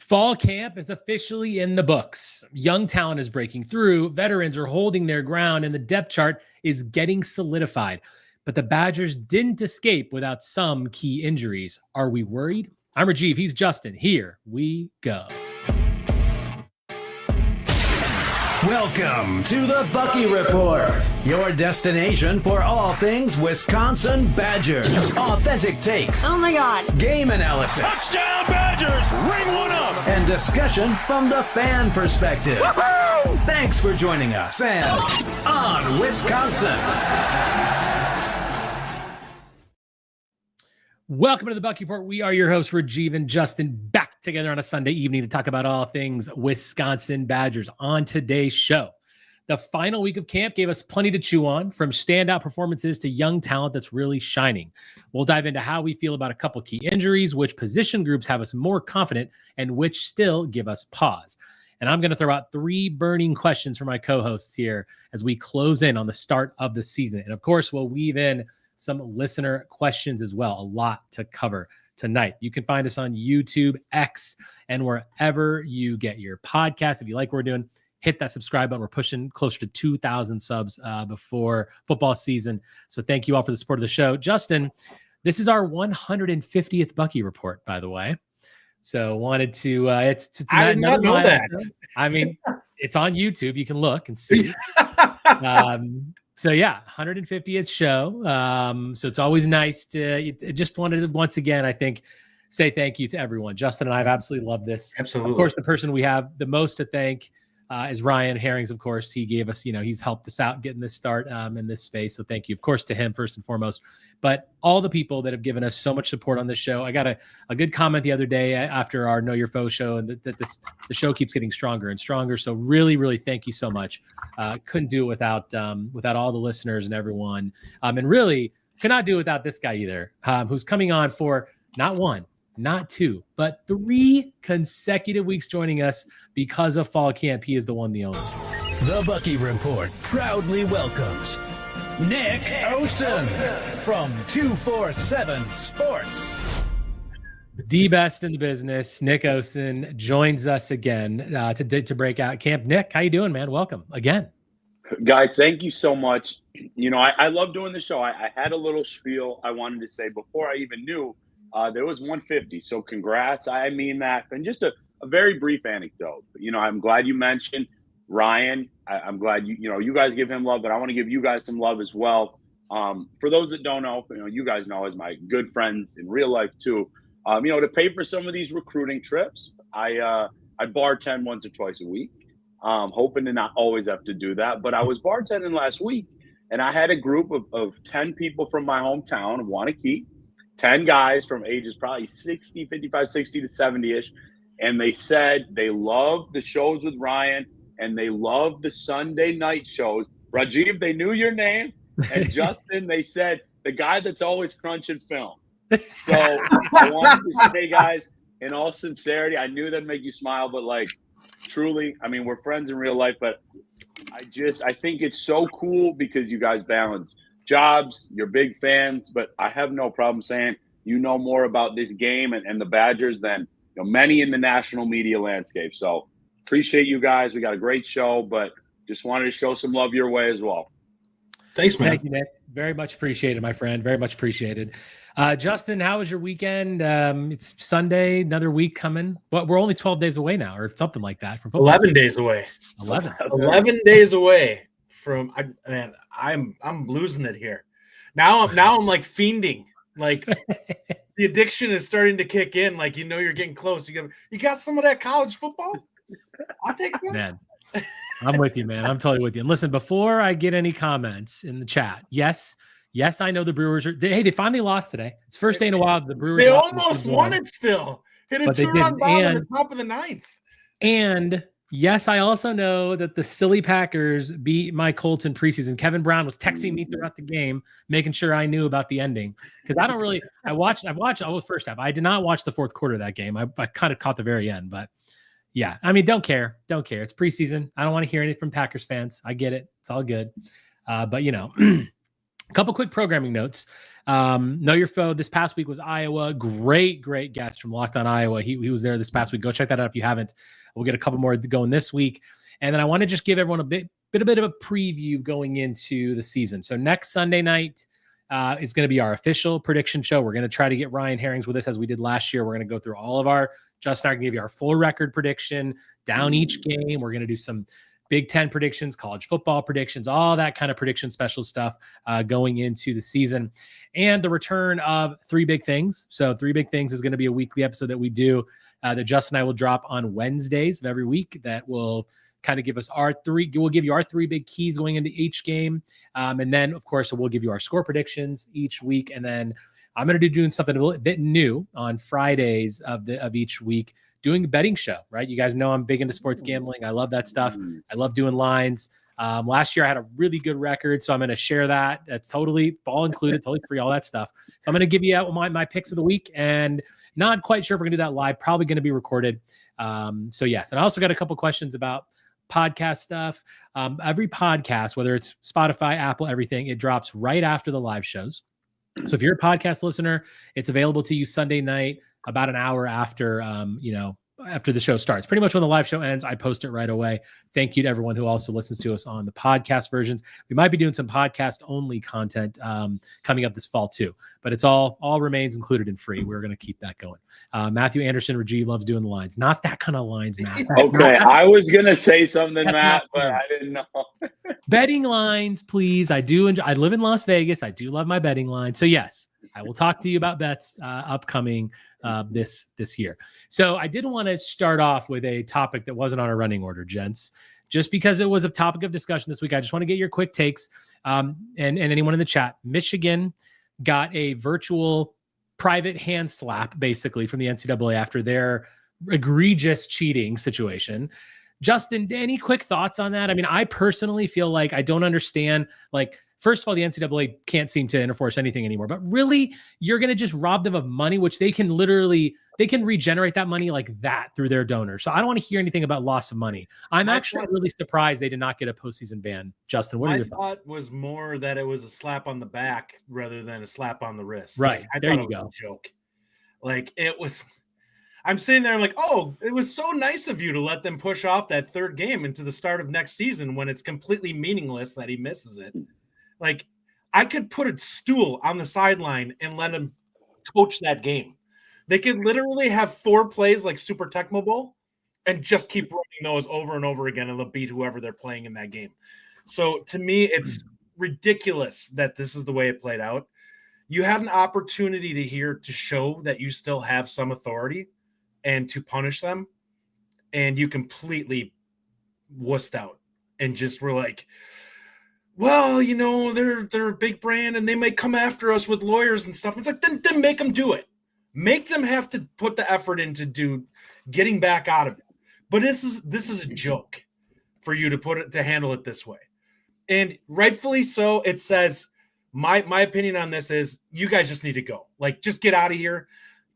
Fall camp is officially in the books. Young talent is breaking through, veterans are holding their ground, and the depth chart is getting solidified. But the Badgers didn't escape without some key injuries. Are we worried? I'm Rajiv. He's Justin. Here we go. Welcome to the Bucky Report, your destination for all things Wisconsin Badgers. Authentic takes. Oh my God. Game analysis. Touchdown Badgers! Ring one up! And discussion from the fan perspective. Woo-hoo! Thanks for joining us and on Wisconsin. Welcome to the Bucky Report. We are your hosts, Rajiv and Justin, back together on a Sunday evening to talk about all things Wisconsin Badgers. On today's show, the final week of camp gave us plenty to chew on, from standout performances to young talent that's really shining. We'll dive into how we feel about a couple key injuries, which position groups have us more confident, and which still give us pause. And I'm going to throw out 3 burning questions for my co-hosts here as we close in on the start of the season. And of course, we'll weave in some listener questions as well. A lot to cover tonight. You can find us on YouTube, X, and wherever you get your podcasts. If you like what we're doing, hit that subscribe button. We're pushing closer to 2,000 subs before football season. So thank you all for the support of the show. Justin, this is our 150th Bucky Report, by the way. So wanted to, it's I did not know that. I mean, it's on YouTube. You can look and see. So yeah, 150th show. So it's always nice to just wanted to once again, I think, say thank you to everyone. Justin and I have absolutely loved this. Absolutely. Of course, the person we have the most to thank is Ryan Herrings. Of course, he gave us, he's helped us out getting this start in this space. So thank you, of course, to him first and foremost. But all the people that have given us so much support on this show. I got a good comment the other day after our Know Your Foe show, and that the show keeps getting stronger and stronger. So really, really thank you so much. Couldn't do it without all the listeners and everyone. And really could not do it without this guy either, who's coming on for not 1, not 2, but 3 consecutive weeks joining us because of fall camp. He is the one, the only. The Bucky Report proudly welcomes Nick Osen from 247 Sports. The best in the business, Nick Osen, joins us again to break out camp. Nick, how you doing, man? Welcome again. Guys, thank you so much. I love doing the show. I had a little spiel I wanted to say before I even knew there was 150. So congrats. I mean that. And just a very brief anecdote. I'm glad you mentioned Ryan. I'm glad you guys give him love, but I want to give you guys some love as well. For those that don't know, you guys know as my good friends in real life too. To pay for some of these recruiting trips, I bartend once or twice a week, hoping to not always have to do that. But I was bartending last week, and I had a group of 10 people from my hometown of Wanakee, 10 guys from ages probably 55, 60 to 70-ish. And they said they love the shows with Ryan, and they love the Sunday night shows. Rajiv, they knew your name. And Justin, they said, the guy that's always crunching film. So I wanted to say, guys, in all sincerity, I knew that'd make you smile, but truly, we're friends in real life, but I think it's so cool because you guys balance jobs, you're big fans, but I have no problem saying more about this game and the Badgers than many in the national media landscape. So appreciate you guys. We got a great show, but just wanted to show some love your way as well. Thanks, man. Thank you, Nick. Very much appreciated, my friend. Very much appreciated. Justin, how was your weekend? It's Sunday, another week coming, but we're only 12 days away now, or something like that. From 11 days away. 11 days away from. I'm losing it here. Now I'm like fiending. Like the addiction is starting to kick in. Like you're getting close. You got some of that college football? I'll take some. Man, I'm with you, man. I'm totally with you. And listen, before I get any comments in the chat, yes, I know the Brewers they finally lost today. It's first day in a while the Brewers. They almost won it still. Hit a 2-run bomb in the top of the 9th. And yes, I also know that the silly Packers beat my Colts in preseason. Kevin Brown was texting me throughout the game, making sure I knew about the ending. Because I watched all the first half. I did not watch the fourth quarter of that game. I kind of caught the very end, but yeah, don't care. It's preseason. I don't want to hear anything from Packers fans. I get it. It's all good. But A couple quick programming notes. Know Your Foe this past week was Iowa. Great guest from Locked On Iowa. He was there this past week. Go check that out if you haven't. We'll get a couple more going this week. And then I want to just give everyone a bit of a preview going into the season. So next Sunday night is going to be our official prediction show. We're going to try to get Ryan Herrings with us as we did last year. We're going to go through all of our, Justin and I are going to give you our full record prediction down each game. We're going to do some Big Ten predictions, college football predictions, all that kind of prediction special stuff going into the season, and the return of Three Big Things. So Three Big Things is going to be a weekly episode that we do that Justin and I will drop on Wednesdays of every week. That will kind of give us we'll give you our three big keys going into each game. And then of course, we'll give you our score predictions each week. And then I'm going to be doing something a little bit new on Fridays of each week, doing a betting show, right? You guys know I'm big into sports gambling. I love that stuff. I love doing lines. Last year I had a really good record, so I'm going to share that. That's totally all included, totally free, all that stuff. So I'm going to give you out my picks of the week, and not quite sure if we're going to do that live. Probably going to be recorded. So yes, and I also got a couple questions about podcast stuff. Every podcast, whether it's Spotify, Apple, everything, it drops right after the live shows. So if you're a podcast listener, it's available to you Sunday night, about an hour after, after the show starts. Pretty much when the live show ends, I post it right away. Thank you to everyone who also listens to us on the podcast versions. We might be doing some podcast only content coming up this fall too, but it's all remains included and free. We're going to keep that going. Matthew Anderson, Rajiv loves doing the lines. Not that kind of lines, Matt. Okay, I was going to say something, Matt, but I didn't know. Betting lines, please. I do enjoy. I live in Las Vegas. I do love my betting line. So yes, I will talk to you about bets upcoming this year. So I did want to start off with a topic that wasn't on a running order, gents, just because it was a topic of discussion this week. I just want to get your quick takes and anyone in the chat. Michigan got a virtual private hand slap, basically, from the NCAA after their egregious cheating situation. Justin, any quick thoughts on that? I mean, I personally feel like I don't understand, first of all, the NCAA can't seem to enforce anything anymore, but really you're going to just rob them of money, which they can regenerate that money like that through their donors. So I don't want to hear anything about loss of money. I'm actually really surprised they did not get a postseason ban. Justin, what are your thoughts? I thought was more that it was a slap on the back rather than a slap on the wrist. Right. There you go. A joke. It was, I'm sitting there, I'm like, oh, it was so nice of you to let them push off that third game into the start of next season when it's completely meaningless that he misses it. I could put a stool on the sideline and let him coach that game. They could literally have 4 plays like Super Tecmo Bowl and just keep running those over and over again, and they'll beat whoever they're playing in that game. So to me, it's ridiculous that this is the way it played out. You had an opportunity to show that you still have some authority and to punish them, and you completely wussed out and just were like, well, they're a big brand and they may come after us with lawyers and stuff. It's like, then make them do it. Make them have to put the effort into getting back out of it. But this is a joke for you to handle it this way. And rightfully so, it says, my opinion on this is you guys just need to go. Just get out of here.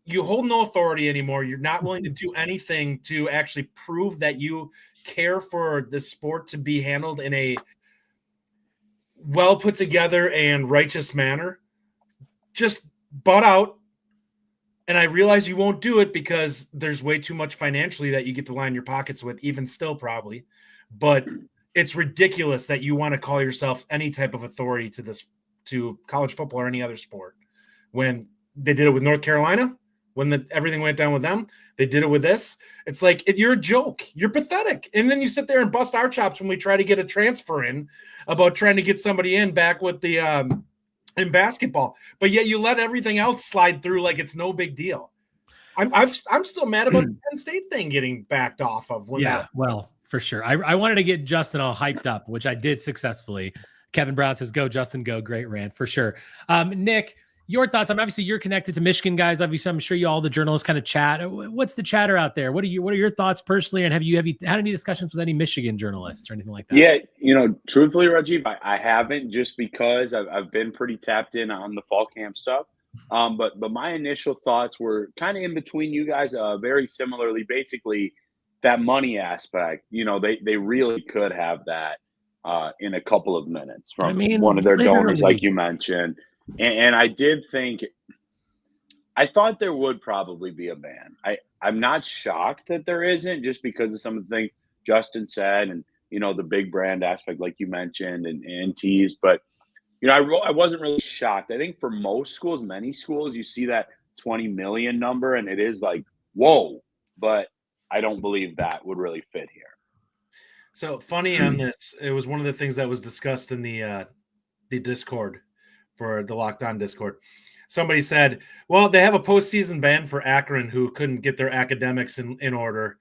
You hold no authority anymore. You're not willing to do anything to actually prove that you care for the sport to be handled in a well put together and righteous manner. Just butt out. And I realize you won't do it because there's way too much financially that you get to line your pockets with, even still probably. But it's ridiculous that you want to call yourself any type of authority to college football or any other sport. When they did it with North Carolina, when everything went down with them, they did it with this. It's like, you're a joke. You're pathetic. And then you sit there and bust our chops when we try to get a transfer in about trying to get somebody in back with the in basketball. But yet you let everything else slide through like it's no big deal. I'm still mad about the Penn State thing getting backed off of. Well, for sure. I wanted to get Justin all hyped up, which I did successfully. Kevin Brown says, go, Justin, go. Great rant, for sure. Nick, your thoughts? Obviously you're connected to Michigan guys. Obviously, I'm sure all the journalists kind of chat. What's the chatter out there? What are your thoughts personally? And have you had any discussions with any Michigan journalists or anything like that? Yeah, truthfully, Rajiv, I haven't, just because I've been pretty tapped in on the fall camp stuff. But my initial thoughts were kind of in between you guys, very similarly. Basically, that money aspect, they really could have that in a couple of minutes from I mean, one of their donors, literally. like you mentioned. And I did think – I thought there would probably be a ban. I'm not shocked that there isn't, just because of some of the things Justin said and, the big brand aspect like you mentioned and teased. But, I wasn't really shocked. I think for most schools, many schools, you see that 20 million number and it is like, whoa. But I don't believe that would really fit here. So funny on this, it was one of the things that was discussed in the Discord for the Locked On Discord. Somebody said, well, they have a postseason ban for Akron who couldn't get their academics in order.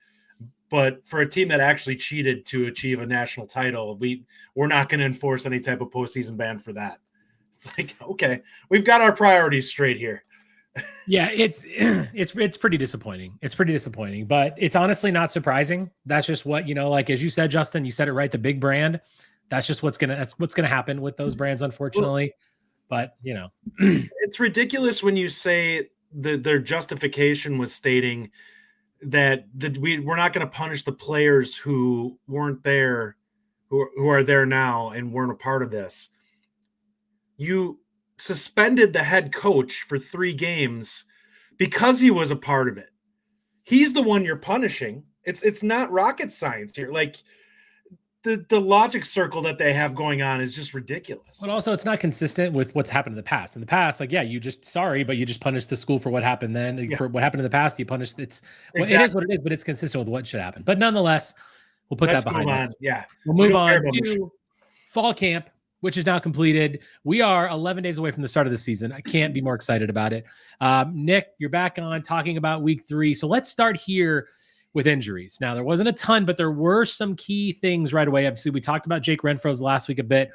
But for a team that actually cheated to achieve a national title, we're not going to enforce any type of postseason ban for that. It's like, okay, we've got our priorities straight here. Yeah, it's pretty disappointing. It's pretty disappointing, but it's honestly not surprising. That's just what, like, as you said, Justin, you said it right. The big brand, that's just what's going to happen with those brands, unfortunately. But, it's ridiculous when you say their justification was stating that we're not going to punish the players who weren't there, who are there now and weren't a part of this. You suspended the head coach for 3 games because he was a part of it. He's the one you're punishing. It's not rocket science here. Like the logic circle that they have going on is just ridiculous. But also it's not consistent with what's happened in the past. In the past, like, yeah, you just punished the school for what happened then. Yeah. For what happened in the past, you punished it is what it is, but it's consistent with what should happen. But nonetheless, we'll put that behind us. Yeah. We'll move on to fall camp, which is now completed. We are 11 days away from the start of the season. I can't be more excited about it. Nick, you're back on talking about week 3. So let's start here with injuries. Now, there wasn't a ton, but there were some key things right away. Obviously, we talked about Jake Renfro's last week a bit.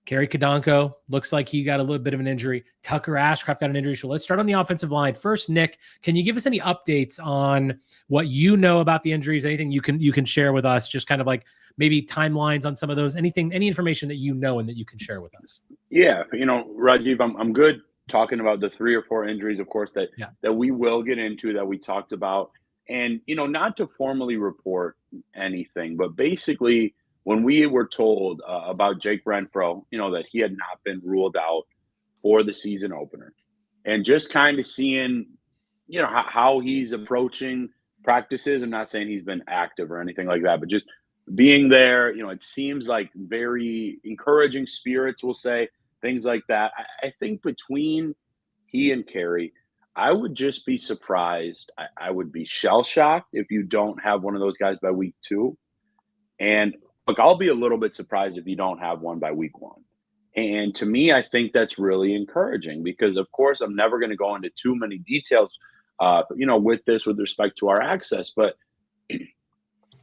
Kerry Kadonko looks like he got a little bit of an injury. Tucker Ashcraft got an injury. So let's start on the offensive line. First, Nick, can you give us any updates on what you know about the injuries? Anything you can share with us? Just kind of like maybe timelines on some of those, any information that you know and that you can share with us. Yeah. Rajiv, I'm good talking about the 3 or 4 injuries, of course, that we will get into, that we talked about. And, not to formally report anything, but basically when we were told about Jake Renfro, that he had not been ruled out for the season opener, and just kind of seeing, how he's approaching practices. I'm not saying he's been active or anything like that, but just being there, it seems like very encouraging spirits, we'll say, things like that. I think between he and Kerry, I would just be surprised. I would be shell-shocked if you don't have one of those guys by week 2. And look, I'll be a little bit surprised if you don't have one by week 1. And to me, I think that's really encouraging because, of course, I'm never going to go into too many details, with respect to our access. But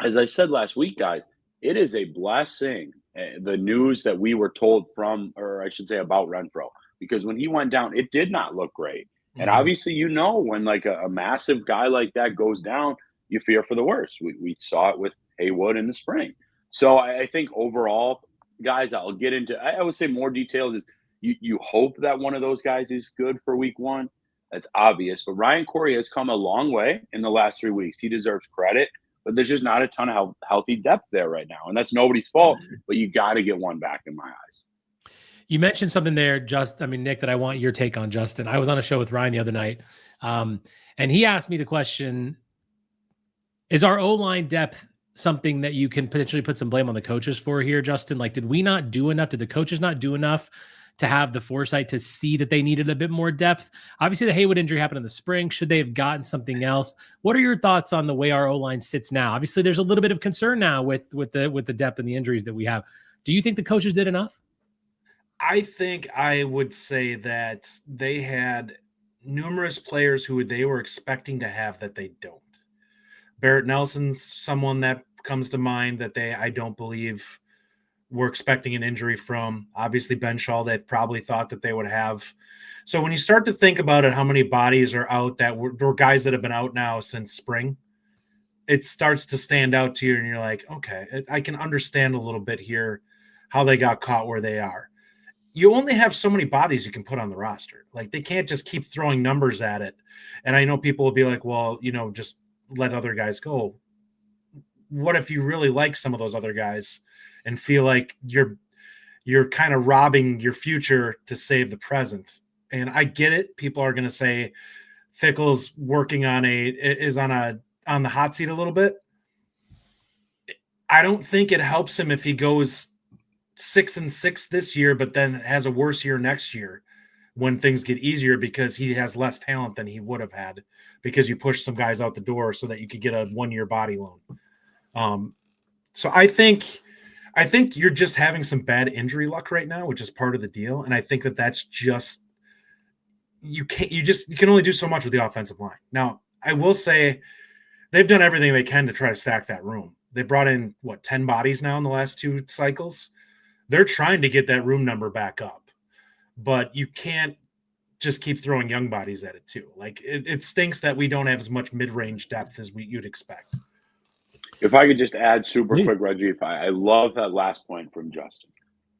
as I said last week, guys, it is a blessing, the news that we were told from, or I should say about Renfro, because when he went down, it did not look great. And obviously, when like a massive guy like that goes down, you fear for the worst. We saw it with Haywood in the spring. So I think overall, guys, I'll get into, I would say more details is you hope that one of those guys is good for week 1. That's obvious. But Ryan Corey has come a long way in the last 3 weeks. He deserves credit, but there's just not a ton of healthy depth there right now. And that's nobody's fault, but you got to get one back in my eyes. You mentioned something there, Nick, that I want your take on, Justin. I was on a show with Ryan the other night, and he asked me the question, is our O-line depth something that you can potentially put some blame on the coaches for here, Justin? Like, did we not do enough? Did the coaches not do enough to have the foresight to see that they needed a bit more depth? Obviously, the Haywood injury happened in the spring. Should they have gotten something else? What are your thoughts on the way our O-line sits now? Obviously, there's a little bit of concern now with the depth and the injuries that we have. Do you think the coaches did enough? I think I would say that they had numerous players who they were expecting to have that they don't. Barrett Nelson's someone that comes to mind that I don't believe were expecting an injury from. Obviously, Ben Shaw, they probably thought that they would have. So when you start to think about it, how many bodies are out that were guys that have been out now since spring, it starts to stand out to you and you're like, okay, I can understand a little bit here how they got caught where they are. You only have so many bodies you can put on the roster. Like, they can't just keep throwing numbers at it. And I know people will be like, well, just let other guys go. what if you really like some of those other guys and feel like you're kind of robbing your future to save the present? And I get it. People are going to say Fickell's working on the hot seat a little bit. I don't think it helps him if he goes 6-6 this year, but then has a worse year next year when things get easier because he has less talent than he would have had because you push some guys out the door so that you could get a 1-year body loan. So I think you're just having some bad injury luck right now, which is part of the deal. And I think that's just, you can only do so much with the offensive line. Now, I will say they've done everything they can to try to stack that room. They brought in 10 bodies now in the last 2 cycles. They're trying to get that room number back up, but you can't just keep throwing young bodies at it too. Like it stinks that we don't have as much mid-range depth as you'd expect. If I could just add super quick, Rajiv, I love that last point from Justin.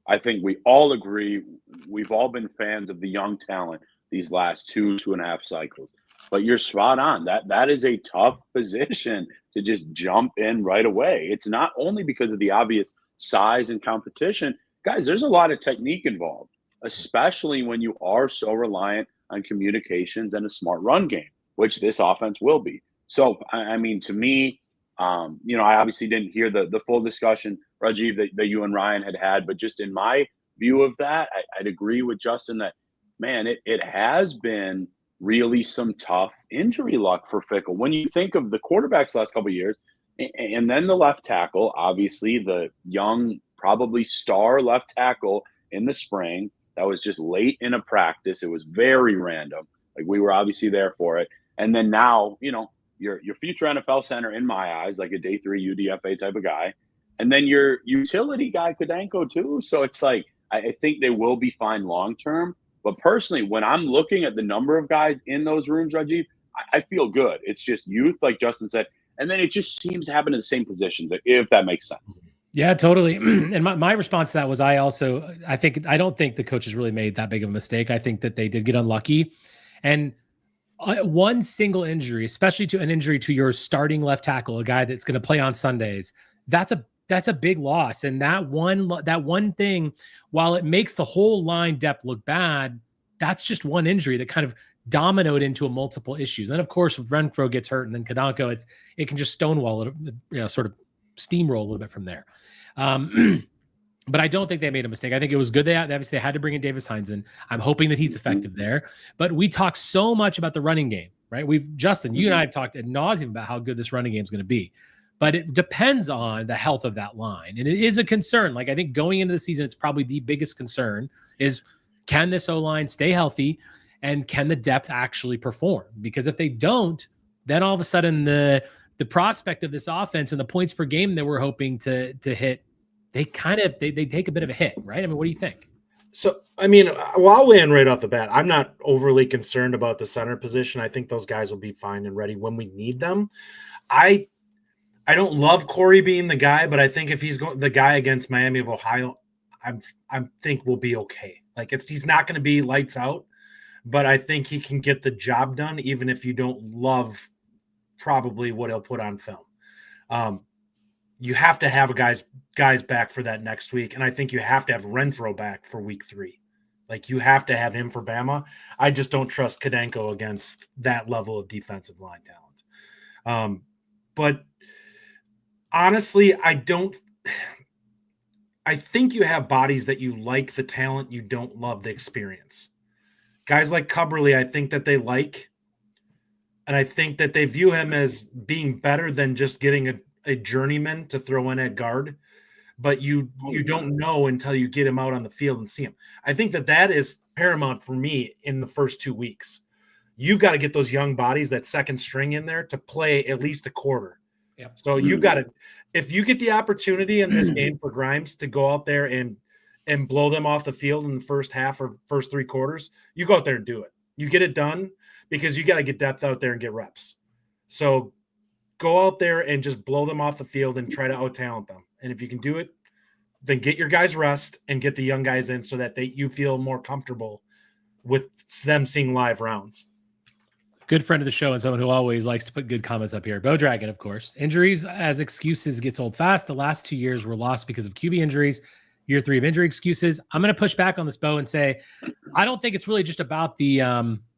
I think we all agree. We've all been fans of the young talent these last 2.5 cycles. But you're spot on. That is a tough position to just jump in right away. It's not only because of the obvious size and competition. Guys, there's a lot of technique involved, especially when you are so reliant on communications and a smart run game, which this offense will be. So, I mean, to me, I obviously didn't hear the full discussion, Rajiv, that you and Ryan had, but just in my view of that, I'd agree with Justin that, man, it has been really some tough injury luck for Fickell. When you think of the quarterbacks last couple of years, and then the left tackle, obviously the young, probably star left tackle in the spring, that was just late in a practice. It was very random. Like we were obviously there for it. And then now, your future NFL center in my eyes, like a day 3 UDFA type of guy. And then your utility guy, Kudenko, too. So it's like, I think they will be fine long-term. But personally, when I'm looking at the number of guys in those rooms, Rajiv, I feel good. It's just youth, like Justin said. And then it just seems to happen in the same positions, if that makes sense. Yeah, totally. And my response to that was I don't think the coaches really made that big of a mistake. I think that they did get unlucky. And one single injury, especially to an injury to your starting left tackle, a guy that's going to play on Sundays, that's a big loss. And that one thing, while it makes the whole line depth look bad, that's just one injury that kind of dominoed into a multiple issues. And of course, if Renfro gets hurt and then Kudenko, it can just stonewall it, sort of steamroll a little bit from there. But I don't think they made a mistake. I think it was good. They obviously had to bring in Davis Heinzen. I'm hoping that he's effective there. But we talk so much about the running game, right? Justin, you and I have talked ad nauseum about how good this running game is going to be. But it depends on the health of that line. And it is a concern. Like, I think going into the season, it's probably the biggest concern is, can this O-line stay healthy and can the depth actually perform? Because if they don't, then all of a sudden the prospect of this offense and the points per game that we're hoping to hit, they take a bit of a hit, right? I mean, what do you think? So, I mean, I'll weigh in right off the bat. I'm not overly concerned about the center position. I think those guys will be fine and ready when we need them. I don't love Corey being the guy, but I think if he's the guy against Miami of Ohio, I think we'll be okay. Like he's not going to be lights out, but I think he can get the job done, even if you don't love probably what he'll put on film. You have to have guys back for that next week, and I think you have to have Renfro back for week 3. Like you have to have him for Bama. I just don't trust Kudenko against that level of defensive line talent. But honestly, I think you have bodies that you like the talent, you don't love the experience. Guys like Cubberly, I think that they like, and I think that they view him as being better than just getting a journeyman to throw in at guard, but you don't know until you get him out on the field and see him. I think that is paramount for me in the first 2 weeks. You've got to get those young bodies, that second string in there to play at least a quarter. Yep. So you've got to, if you get the opportunity in this game for Grimes to go out there and blow them off the field in the first half or first 3 quarters, you go out there and do it. You get it done because you got to get depth out there and get reps. So go out there and just blow them off the field and try to out-talent them. And if you can do it, then get your guys rest and get the young guys in so that you feel more comfortable with them seeing live rounds. Good friend of the show and someone who always likes to put good comments up here. Bo Dragon, of course. Injuries as excuses gets old fast. The last 2 years were lost because of QB injuries. Year 3 of injury excuses. I'm going to push back on this, Bo, and say I don't think it's really just about the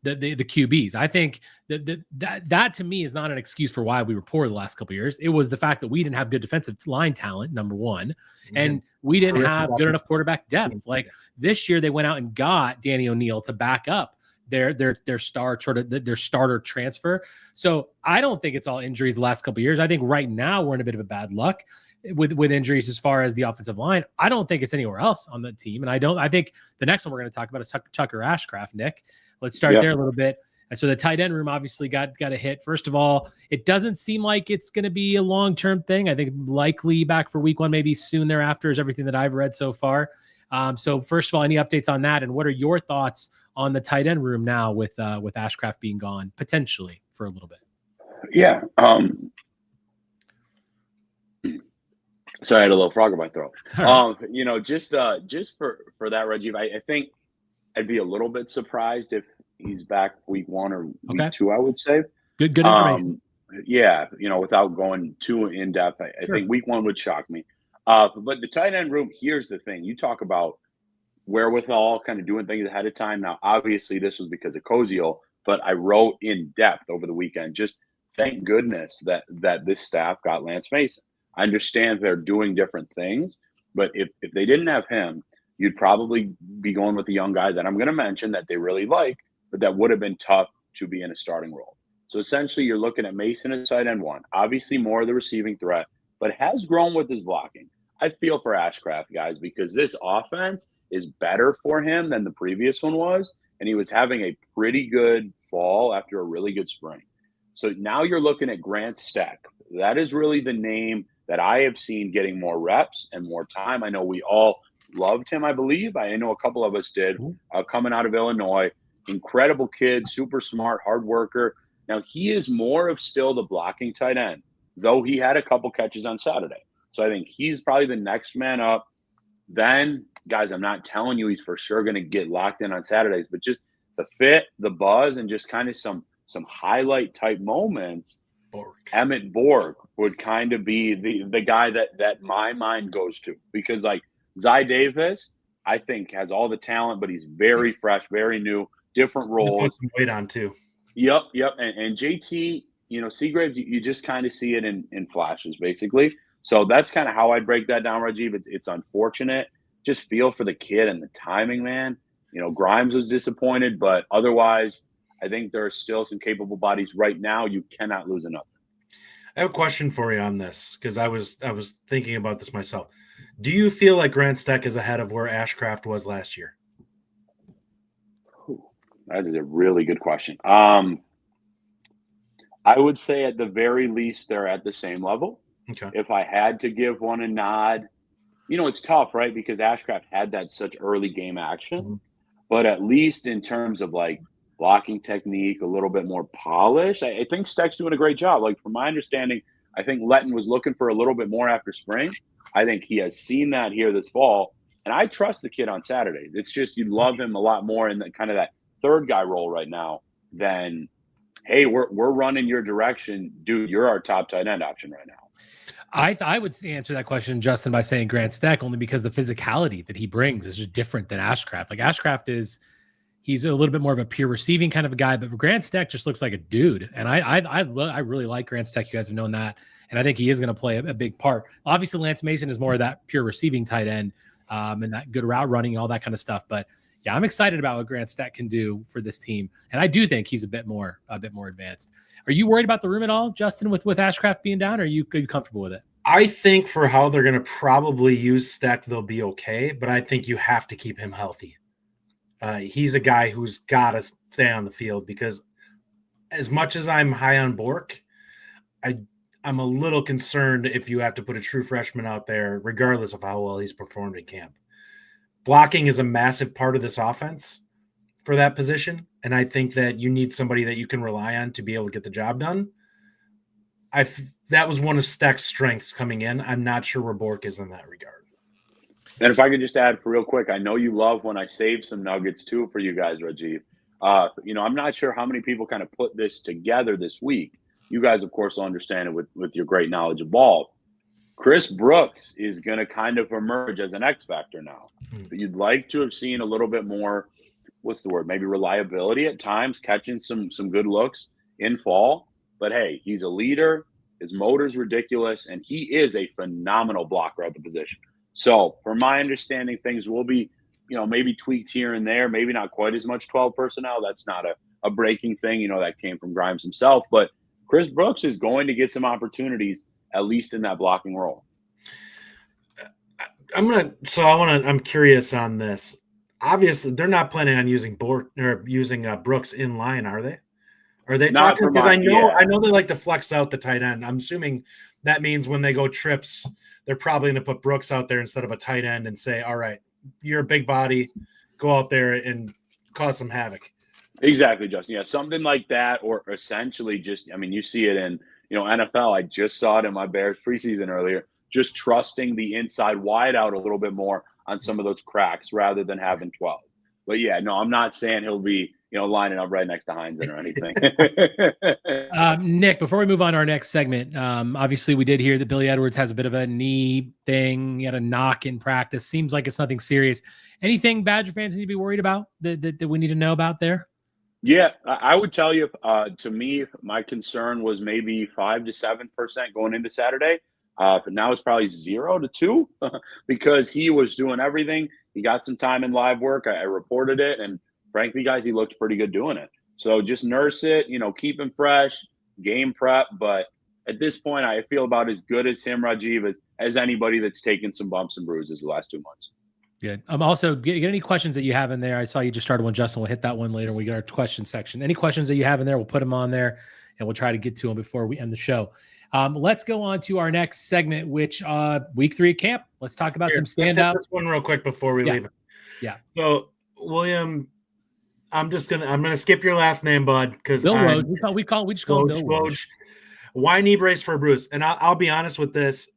QBs. I think that to me is not an excuse for why we were poor the last couple of years. It was the fact that we didn't have good defensive line talent, number one, and we didn't have good enough quarterback depth. Like this year, they went out and got Danny O'Neal to back up their starter transfer. So I don't think it's all injuries the last couple of years. I think right now we're in a bit of a bad luck with injuries as far as the offensive line. I don't think it's anywhere else on the team. And I think the next one we're going to talk about is Tucker Ashcraft, Nick. Let's start there a little bit. And so the tight end room obviously got a hit. First of all, it doesn't seem like it's going to be a long-term thing. I think likely back for week 1, maybe soon thereafter is everything that I've read so far. So first of all, any updates on that? And what are your thoughts on the tight end room now with Ashcraft being gone potentially for a little bit? Yeah. Sorry, I had a little frog in my throat. Right. Just for that, Rajiv, I think I'd be a little bit surprised if he's back week 1 or week 2, I would say. Good information. Without going too in depth, I think week 1 would shock me. But the tight end room, here's the thing. You talk about wherewithal, kind of doing things ahead of time. Now, obviously, this was because of Koziel, but I wrote in depth over the weekend. Just thank goodness that this staff got Lance Mason. I understand they're doing different things, but if they didn't have him, you'd probably be going with the young guy that I'm going to mention that they really like, but that would have been tough to be in a starting role. So essentially, you're looking at Mason as tight end 1, obviously more of the receiving threat, but has grown with his blocking. I feel for Ashcraft, guys, because this offense is better for him than the previous one was, and he was having a pretty good fall after a really good spring. So now you're looking at Grant Steck. That is really the name that I have seen getting more reps and more time. I know we all loved him, I believe. I know a couple of us did, coming out of Illinois. Incredible kid, super smart, hard worker. Now, he is more of still the blocking tight end, though he had a couple catches on Saturday. So I think he's probably the next man up. Then, guys, I'm not telling you he's for sure going to get locked in on Saturdays, but just the fit, the buzz, and just kind of some highlight type moments. Emmett Borg would kind of be the guy that my mind goes to, because like Zy Davis, I think has all the talent, but he's very fresh, very new, different roles. Some weight on too. Yep. And JT, Seagraves, you just kind of see it in flashes, basically. So that's kind of how I'd break that down, Rajiv. It's unfortunate. Just feel for the kid and the timing, man. Grimes was disappointed, but otherwise, I think there are still some capable bodies right now. You cannot lose another. I have a question for you on this, because I was thinking about this myself. Do you feel like Grant Steck is ahead of where Ashcraft was last year? That is a really good question. I would say at the very least they're at the same level. Okay. If I had to give one a nod, it's tough, right? Because Ashcraft had that such early game action. Mm-hmm. But at least in terms of like blocking technique, a little bit more polished, I think Steck's doing a great job. Like from my understanding, I think Letton was looking for a little bit more after spring. I think he has seen that here this fall. And I trust the kid on Saturdays. It's just you'd love him a lot more in kind of that third guy role right now than, hey, we're running your direction. Dude, you're our top tight end option right now. I would answer that question, Justin, by saying Grant Steck, only because the physicality that he brings is just different than Ashcraft. Like Ashcraft he's a little bit more of a pure receiving kind of a guy, but Grant Steck just looks like a dude. And I really like Grant Steck. You guys have known that. And I think he is going to play a big part. Obviously, Lance Mason is more of that pure receiving tight end and that good route running, all that kind of stuff. But yeah, I'm excited about what Grant Steck can do for this team. And I do think he's a bit more advanced. Are you worried about the room at all, Justin, with Ashcraft being down, or are you comfortable with it? I think for how they're going to probably use Steck, they'll be okay, but I think you have to keep him healthy. He's a guy who's got to stay on the field, because as much as I'm high on Bork, I'm a little concerned if you have to put a true freshman out there, regardless of how well he's performed in camp. Blocking is a massive part of this offense for that position, and I think that you need somebody that you can rely on to be able to get the job done. That was one of Steck's strengths coming in. I'm not sure where Bork is in that regard. And if I could just add for real quick, I know you love when I save some nuggets too for you guys, Rajiv. I'm not sure how many people kind of put this together this week. You guys, of course, will understand it with your great knowledge of ball. Chris Brooks is going to kind of emerge as an X factor now. But you'd like to have seen a little bit more, what's the word, maybe reliability at times, catching some good looks in fall. But hey, he's a leader. His motor's ridiculous, and he is a phenomenal blocker at the position. So from my understanding, things will be, maybe tweaked here and there, maybe not quite as much 12 personnel. That's not a breaking thing. That came from Grimes himself. But Chris Brooks is going to get some opportunities, at least in that blocking role. I'm curious on this. Obviously, they're not planning on using Brooks in line, are they? Are they Not talking? Because I know they like to flex out the tight end. I'm assuming that means when they go trips, they're probably going to put Brooks out there instead of a tight end and say, all right, you're a big body, go out there and cause some havoc. Exactly, Justin. Yeah, something like that, or essentially just, you see it in, NFL. I just saw it in my Bears preseason earlier, just trusting the inside wide out a little bit more on some of those cracks rather than having 12. But yeah, no, I'm not saying he'll be, lining up right next to Heinzen or anything. Nick, before we move on to our next segment, obviously we did hear that Billy Edwards has a bit of a knee thing. He had a knock in practice. Seems like it's nothing serious. Anything Badger fans need to be worried about that we need to know about there? Yeah, I would tell you, to me, my concern was maybe 5 to 7% going into Saturday. But now it's probably 0 to 2 because he was doing everything. He got some time in live work. I reported it. And frankly, guys, he looked pretty good doing it. So just nurse it, keep him fresh, game prep. But at this point, I feel about as good as him, Rajiv, as anybody that's taken some bumps and bruises the last 2 months. Good. Also, get any questions that you have in there. I saw you just started one, Justin. We'll hit that one later when we get our question section. Any questions that you have in there, we'll put them on there, and we'll try to get to them before we end the show. Let's go on to our next segment, which week 3 at camp. Let's talk about some standouts. This one real quick before we leave it. Yeah. So, William, I'm gonna skip your last name, bud, because Bill Woj. We just call him Bill Woj. Why knee brace for Bruce? And I'll be honest with this,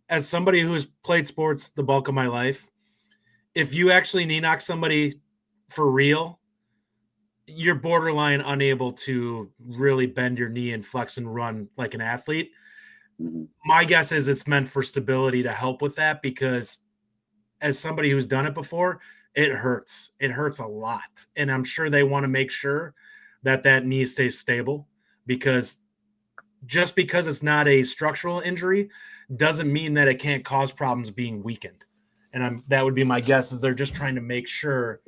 as somebody who's played sports the bulk of my life, if you actually knee knock somebody for real, you're borderline unable to really bend your knee and flex and run like an athlete. My guess is it's meant for stability to help with that, because as somebody who's done it before, it hurts. It hurts a lot. And I'm sure they want to make sure that knee stays stable, because just because it's not a structural injury doesn't mean that it can't cause problems being weakened. And that would be my guess, is they're just trying to make sure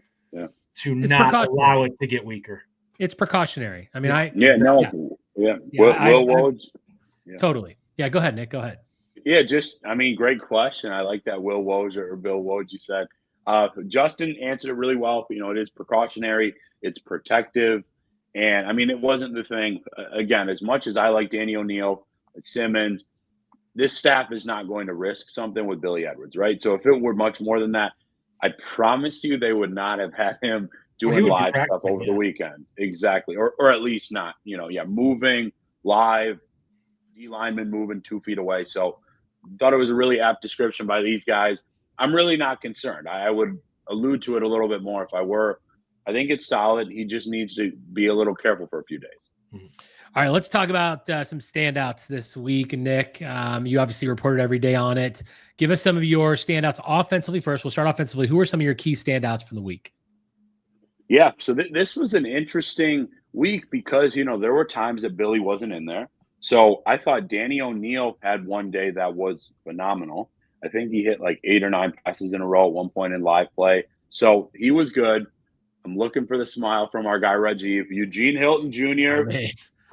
to not allow it to get weaker. It's precautionary. I mean, Will Woj. Totally. Yeah, go ahead, Nick. Go ahead. Yeah, great question. I like that Will Woj or Bill Woj you said. Justin answered it really well. It is precautionary. It's protective. And, it wasn't the thing. Again, as much as I like Danny O'Neill, Simmons, this staff is not going to risk something with Billy Edwards, right? So if it were much more than that, I promise you they would not have had him doing live stuff over the weekend. Exactly. Or at least not, moving live, D lineman moving 2 feet away. So thought it was a really apt description by these guys. I'm really not concerned. I would allude to it a little bit more if I were. I think it's solid. He just needs to be a little careful for a few days. Mm-hmm. All right, let's talk about some standouts this week, Nick. You obviously reported every day on it. Give us some of your standouts offensively first. We'll start offensively. Who are some of your key standouts from the week? Yeah, so this was an interesting week because, there were times that Billy wasn't in there. So I thought Danny O'Neill had one day that was phenomenal. I think he hit like 8 or 9 passes in a row at one point in live play. So he was good. I'm looking for the smile from our guy, Rajiv. Eugene Hilton Jr.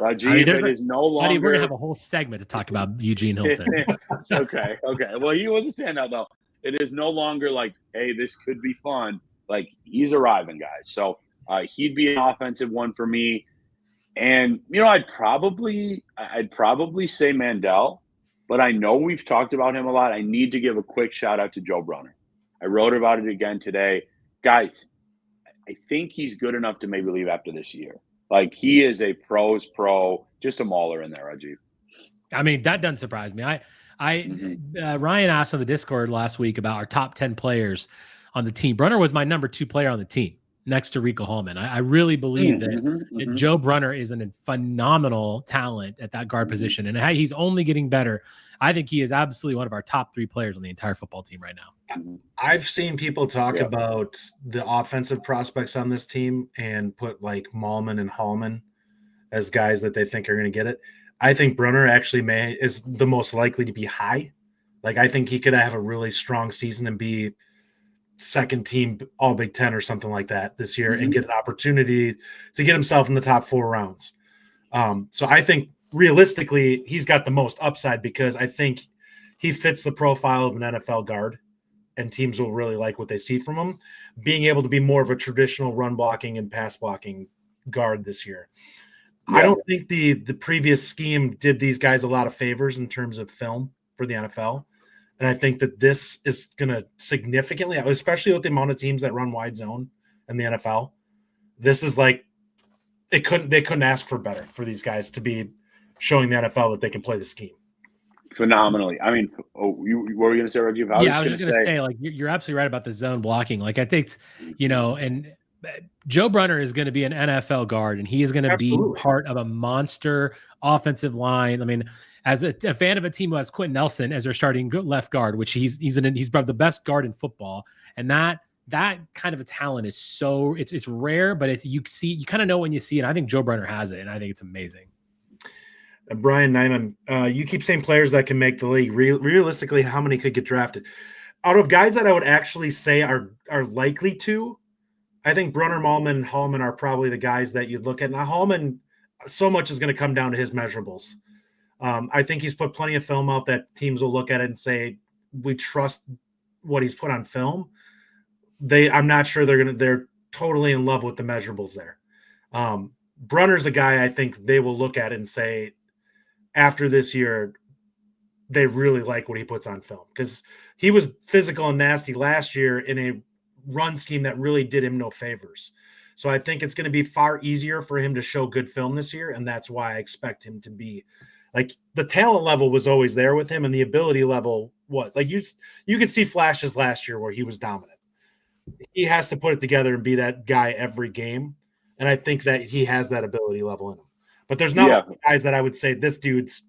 Rajiv, it is no longer. We're going to have a whole segment to talk about Eugene Hilton. Okay. Well, he was a standout, though. It is no longer like, hey, this could be fun. Like, he's arriving, guys. So he'd be an offensive one for me. And, I'd probably say Mandel, but I know we've talked about him a lot. I need to give a quick shout out to Joe Brunner. I wrote about it again today. Guys, I think he's good enough to maybe leave after this year. Like, he is a pro's pro, just a mauler in there, Rajiv. That doesn't surprise me. Ryan asked on the Discord last week about our top 10 players on the team. Brunner was my number 2 player on the team. next to Rico Hallman. I really believe that Joe Brunner is a phenomenal talent at that guard position, and he's only getting better. I think he is absolutely one of our top 3 players on the entire football team right now. I've seen people talk about the offensive prospects on this team and put like Malman and Hallman as guys that they think are going to get it. I think Brunner actually is the most likely to be high. Like, I think he could have a really strong season and be second team all Big Ten or something like that this year and get an opportunity to get himself in the top 4 rounds. So I think realistically he's got the most upside because I think he fits the profile of an NFL guard and teams will really like what they see from him, being able to be more of a traditional run blocking and pass blocking guard this year. I don't think the previous scheme did these guys a lot of favors in terms of film for the NFL. And I think that this is going to significantly, especially with the amount of teams that run wide zone in the NFL, this is like they couldn't ask for better for these guys to be showing the NFL that they can play the scheme. Phenomenally. I mean, what were you going to say, Rajiv? I was just going to say, like, you're absolutely right about the zone blocking. Like, I think, and Joe Brunner is going to be an NFL guard, and he is going to be part of a monster offensive line. I mean, as a fan of a team who has Quentin Nelson as their starting left guard, which he's probably the best guard in football, and that kind of a talent is so it's rare, but you kind of know when you see it. I think Joe Brunner has it, and I think it's amazing. Brian Nyman, you keep saying players that can make the league. Realistically, how many could get drafted? Out of guys that I would actually say are likely to, I think Brunner, Malman, and Hallman are probably the guys that you'd look at. Now, Hallman, so much is going to come down to his measurables. I think he's put plenty of film out that teams will look at it and say, we trust what he's put on film. I'm not sure they're totally in love with the measurables there. Brunner's a guy I think they will look at and say, after this year, they really like what he puts on film because he was physical and nasty last year in a run scheme that really did him no favors. So I think it's going to be far easier for him to show good film this year, and that's why I expect him to be like the talent level was always there with him, and the ability level was like you could see flashes last year where he was dominant. He has to put it together and be that guy every game, and I think that he has that ability level in him. But there's not guys that I would say this dude's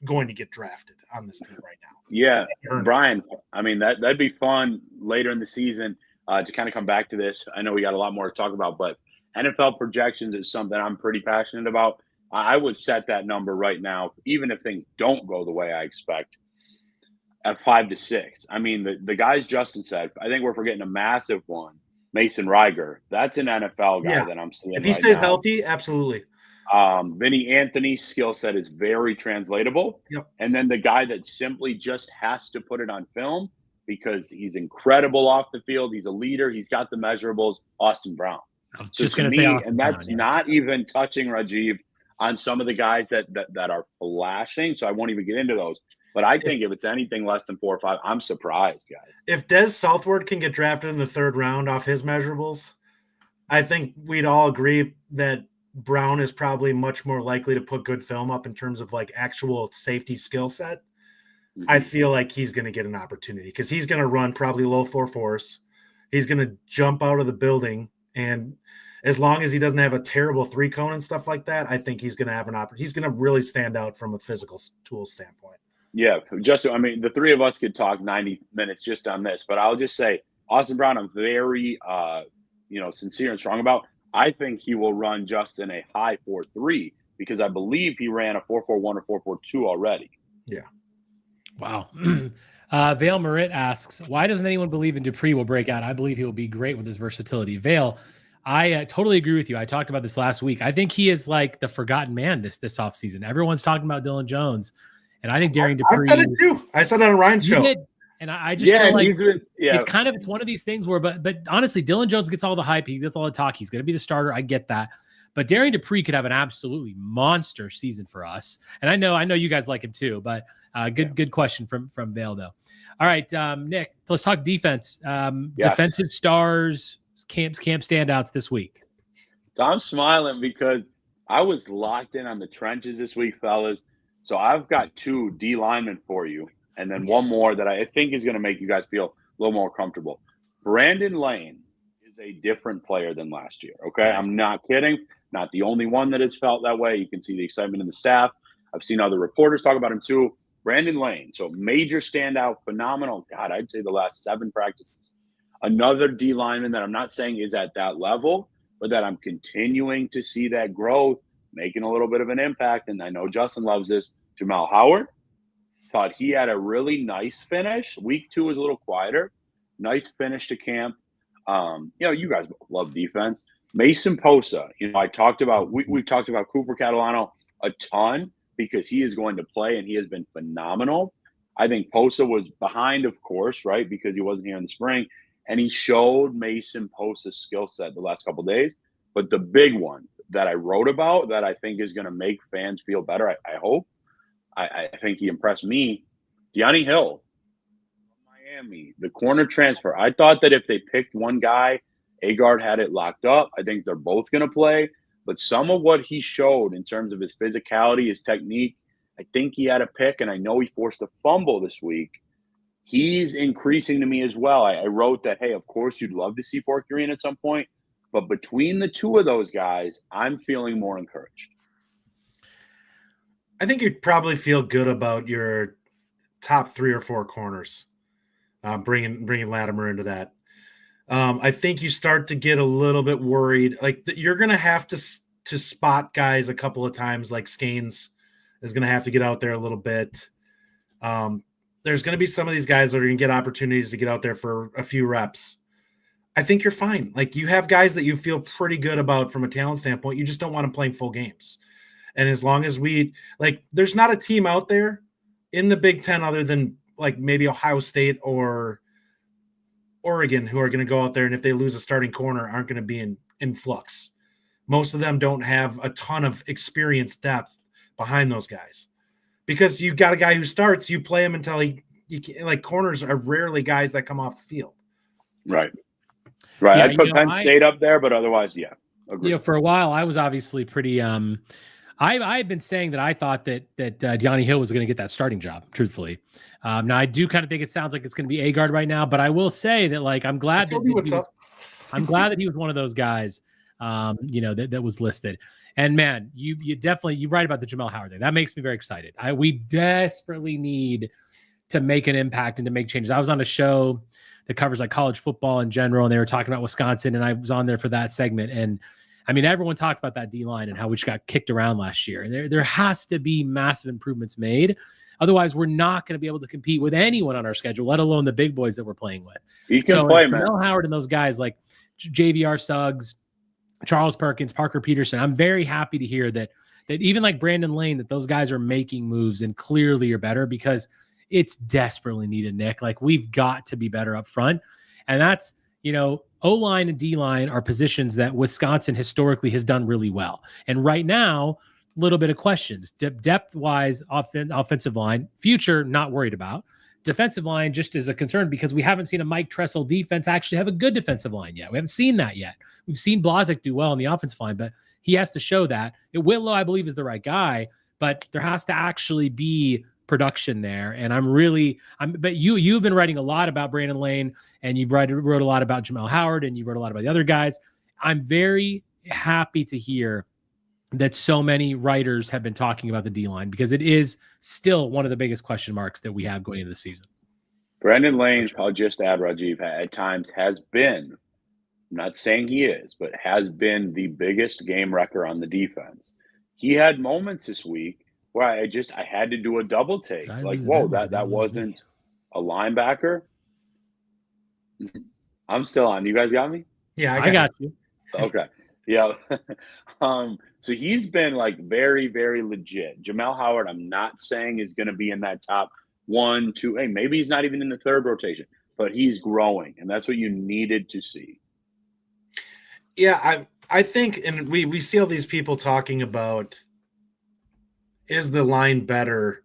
going to get drafted on this team right now. Yeah, Brian, I mean, that'd be fun later in the season to kind of come back to this. I know we got a lot more to talk about, but NFL projections is something I'm pretty passionate about. I would set that number right now, even if things don't go the way I expect, at 5 to 6. I mean, the guys Justin said, I think we're forgetting a massive one, Mason Reiger. That's an NFL guy that I'm seeing. If he stays healthy, absolutely. Vinny Anthony's skill set is very translatable. Yep. And then the guy that simply just has to put it on film because he's incredible off the field. He's a leader. He's got the measurables. Austin Brown. I was just going to say Austin and that's Brown, not even touching Rajiv on some of the guys that are flashing. So I won't even get into those. But I think if it's anything less than 4 or 5, I'm surprised, guys. If Des Southward can get drafted in the 3rd round off his measurables, I think we'd all agree that Brown is probably much more likely to put good film up in terms of like actual safety skill set. Mm-hmm. I feel like he's going to get an opportunity because he's going to run probably low 4.4s. He's going to jump out of the building, and as long as he doesn't have a terrible 3-cone and stuff like that, I think he's going to have an opportunity. He's going to really stand out from a physical tool standpoint. Yeah, I mean, the 3 of us could talk 90 minutes just on this, but I'll just say Austin Brown, I'm very, sincere and strong about. I think he will run just in a high 4.3 because I believe he ran a 4.41 or 4.42 already. Yeah. Wow. Vale Merritt asks, why doesn't anyone believe in Dupree will break out? I believe he will be great with his versatility. Vale, I totally agree with you. I talked about this last week. I think he is like the forgotten man this offseason. Everyone's talking about Dylan Jones, and I think Darian Dupree. I said it too. I said it on Ryan's show. Did. And I just feel like it's one of these things where, but honestly, Dylan Jones gets all the hype. He gets all the talk. He's going to be the starter. I get that. But Darian Dupree could have an absolutely monster season for us. And I know you guys like him too, but good question from Vale though. All right, Nick, so let's talk defense. Defensive stars, camp standouts this week. So I'm smiling because I was locked in on the trenches this week, fellas. So I've got 2 D linemen for you. And then one more that I think is going to make you guys feel a little more comfortable. Brandon Lane is is a different player than last year. Okay. I'm not kidding. Not the only one that has felt that way. You can see the excitement in the staff. I've seen other reporters talk about him too. Brandon Lane. So major standout, phenomenal. God, I'd say the last 7 practices. Another D lineman that I'm not saying is at that level, but that I'm continuing to see that growth, making a little bit of an impact. And I know Justin loves this. Jamal Howard. Thought he had a really nice finish. Week 2 was a little quieter. Nice finish to camp. You guys love defense. Mason Posa. We've talked about Cooper Catalano a ton because he is going to play and he has been phenomenal. I think Posa was behind, of course, right, because he wasn't here in the spring, and he showed Mason Posa's skill set the last couple of days. But the big one that I wrote about that I think is going to make fans feel better, I hope. I think he impressed me. Deani Hill, Miami, the corner transfer. I thought that if they picked one guy, Agard had it locked up. I think they're both going to play. But some of what he showed in terms of his physicality, his technique, I think he had a pick, and I know he forced a fumble this week. He's increasing to me as well. I wrote that, hey, of course you'd love to see Forkurian at some point. But between the two of those guys, I'm feeling more encouraged. I think you'd probably feel good about your top 3 or 4 corners, bringing Latimer into that. I think you start to get a little bit worried. Like you're going to have to spot guys a couple of times. Like Skanes is going to have to get out there a little bit. There's going to be some of these guys that are going to get opportunities to get out there for a few reps. I think you're fine. Like you have guys that you feel pretty good about from a talent standpoint. You just don't want them playing full games. And as long as there's not a team out there in the Big Ten other than like maybe Ohio State or Oregon who are going to go out there, and if they lose a starting corner, aren't going to be in flux. Most of them don't have a ton of experience depth behind those guys because you've got a guy who starts, you play him until corners are rarely guys that come off the field. Right. Yeah, I'd put Penn State up there, but otherwise, yeah. Agreed. For a while, I was obviously pretty I had been saying that I thought that Deani Hill was going to get that starting job, truthfully. Now, I do kind of think it sounds like it's going to be Agard right now, but I will say that, I'm glad I'm glad that he was one of those guys, that was listed. And, man, you write about the Jamal Howard thing. That makes me very excited. We desperately need to make an impact and to make changes. I was on a show that covers, college football in general, and they were talking about Wisconsin, and I was on there for that segment, and I mean, everyone talks about that D-line and how we just got kicked around last year. And there has to be massive improvements made. Otherwise, we're not going to be able to compete with anyone on our schedule, let alone the big boys that we're playing with. You can play, man. Mel Howard and those guys like JVR Suggs, Charles Perkins, Parker Peterson, I'm very happy to hear that even like Brandon Lane, that those guys are making moves and clearly are better because it's desperately needed, Nick. We've got to be better up front. And that's, O-line and D-line are positions that Wisconsin historically has done really well. And right now, a little bit of questions. Depth-wise, offensive line, future, not worried about. Defensive line just is a concern because we haven't seen a Mike Tressel defense actually have a good defensive line yet. We haven't seen that yet. We've seen Blazek do well on the offensive line, but he has to show that. Whitlow, I believe, is the right guy, but there has to actually be production there. And but you've been writing a lot about Brandon Lane, and you've wrote a lot about Jamal Howard, and you wrote a lot about the other guys. I'm very happy to hear that so many writers have been talking about the D-line because it is still one of the biggest question marks that we have going into the season. Brandon Lane, I'll just add, Rajiv, at times has been, I'm not saying he is, but has been the biggest game wrecker on the defense. He had moments this week where I had to do a double take. Whoa, that wasn't a linebacker. I'm still on. You guys got me? Yeah, I got you. Okay. Yeah. So he's been very, very legit. Jamal Howard, I'm not saying is going to be in that top 1, 2. Hey, maybe he's not even in the third rotation, but he's growing, and that's what you needed to see. Yeah, I think, and we see all these people talking about, is the line better?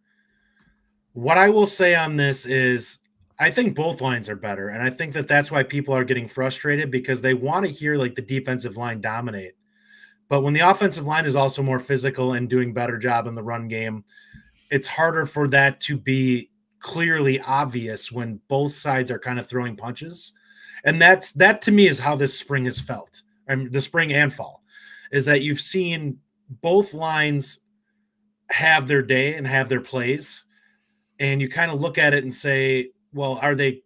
What I will say on this is I think both lines are better, and I think that's why people are getting frustrated because they want to hear the defensive line dominate. But when the offensive line is also more physical and doing better job in the run game, it's harder for that to be clearly obvious when both sides are kind of throwing punches. And that to me is how this spring has felt. I mean, the spring and fall is that you've seen both lines have their day and have their plays. And you kind of look at it and say, well, are they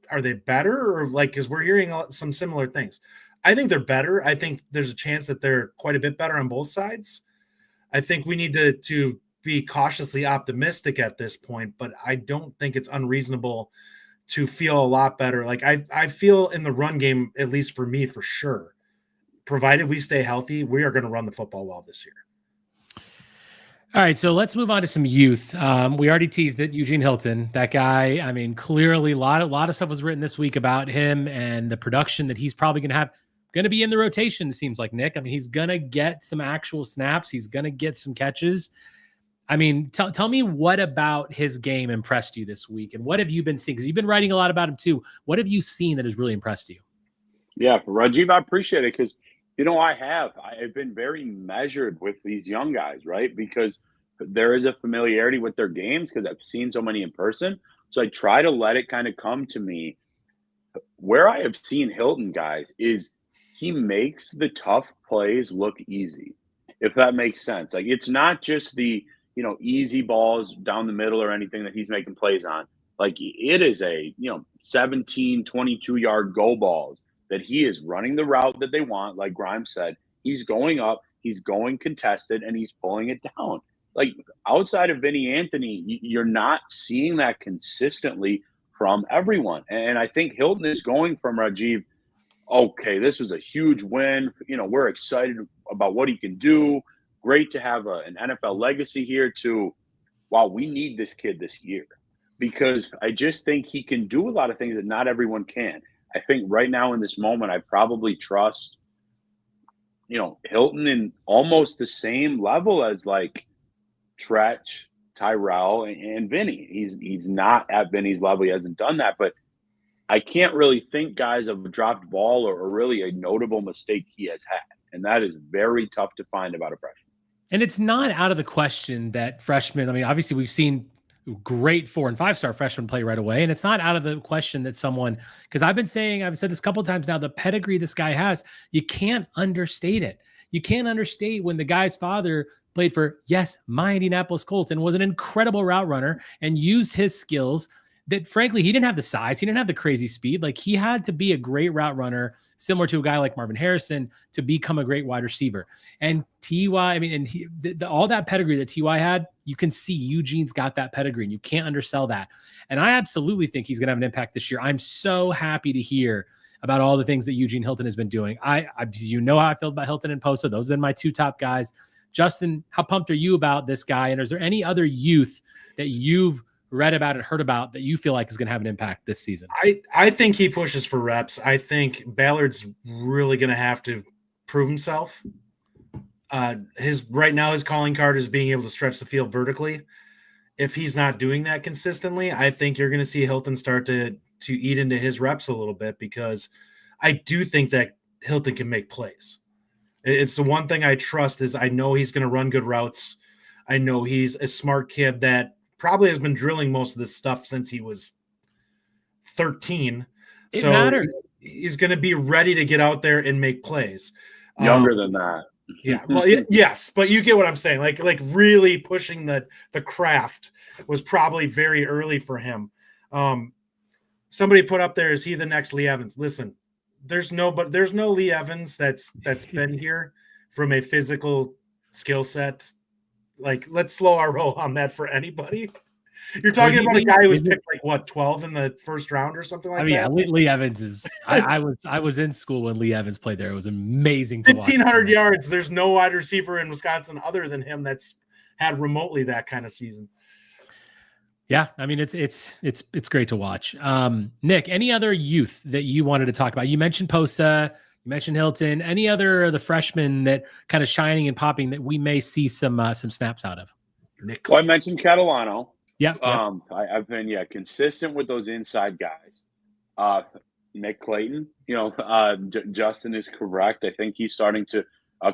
better? Or like, because we're hearing some similar things. I think they're better. I think there's a chance that they're quite a bit better on both sides. I think we need to be cautiously optimistic at this point, but I don't think it's unreasonable to feel a lot better. Like I feel in the run game, at least for me, for sure, provided we stay healthy, we are going to run the football well this year. All right, so let's move on to some youth. We already teased it, Eugene Hilton. That guy, I mean, clearly a lot of stuff was written this week about him and the production that he's probably going to be in the rotation, it seems like, Nick. I mean, he's going to get some actual snaps. He's going to get some catches. I mean, tell me what about his game impressed you this week, and what have you been seeing? Because you've been writing a lot about him too. What have you seen that has really impressed you? Yeah, Rajiv, I appreciate it because, I've been very measured with these young guys, right? Because there is a familiarity with their games because I've seen so many in person. So I try to let it kind of come to me. Where I have seen Hilton, guys, is he makes the tough plays look easy, if that makes sense. Like, it's not just the, easy balls down the middle or anything that he's making plays on. Like, it is a, 17, 22-yard go balls that he is running the route that they want. Like Grimes said, he's going up, he's going contested, and he's pulling it down. Like, outside of Vinny Anthony, you're not seeing that consistently from everyone. And I think Hilton is going from Rajiv, okay, this was a huge win. We're excited about what he can do. Great to have an NFL legacy here to, wow, we need this kid this year. Because I just think he can do a lot of things that not everyone can. I think right now in this moment, I probably trust, Hilton in almost the same level as like Tretch, Tyrell, and Vinny. He's not at Vinny's level. He hasn't done that. But I can't really think guys have dropped ball or really a notable mistake he has had. And that is very tough to find about a freshman. And it's not out of the question that freshmen, I mean, obviously we've seen great 4- and 5-star freshmen play right away. And it's not out of the question that someone, because I've said this a couple of times now, the pedigree this guy has, you can't understate it. You can't understate when the guy's father played for, yes, my Indianapolis Colts and was an incredible route runner and used his skills that, frankly, he didn't have the size. He didn't have the crazy speed. Like, he had to be a great route runner, similar to a guy like Marvin Harrison, to become a great wide receiver. And T.Y., I mean, and all that pedigree that T.Y. had, you can see Eugene's got that pedigree, and you can't undersell that. And I absolutely think he's going to have an impact this year. I'm so happy to hear about all the things that Eugene Hilton has been doing. I how I feel about Hilton and Posa. Those have been my two top guys. Justin, how pumped are you about this guy? And is there any other youth that you've read about and heard about that you feel like is going to have an impact this season? I think he pushes for reps. I think Ballard's really going to have to prove himself. Right now his calling card is being able to stretch the field vertically. If he's not doing that consistently, I think you're going to see Hilton start to eat into his reps a little bit, because I do think that Hilton can make plays. It's the one thing I trust is I know he's going to run good routes. I know he's a smart kid that probably has been drilling most of this stuff since he was 13. It matters. He's going to be ready to get out there and make plays. Younger than that. Yeah. Well, yes, but you get what I'm saying. Like really pushing the craft was probably very early for him. Somebody put up there, is he the next Lee Evans? Listen, there's no Lee Evans that's been here from a physical skill set. Like, let's slow our roll on that for anybody. You're talking about a guy who was picked 12 in the first round or something like that. Yeah, Lee Evans is. I was in school when Lee Evans played there. It was amazing to watch. 1,500 yards. There's no wide receiver in Wisconsin other than him that's had remotely that kind of season. Yeah, I mean it's great to watch. Nick, any other youth that you wanted to talk about? You mentioned Posa, you mentioned Hilton. Any other of the freshmen that kind of shining and popping that we may see some snaps out of? Nick. Well, I mentioned Catalano. Yeah. I've been consistent with those inside guys. Nick Clayton, Justin is correct. I think he's starting to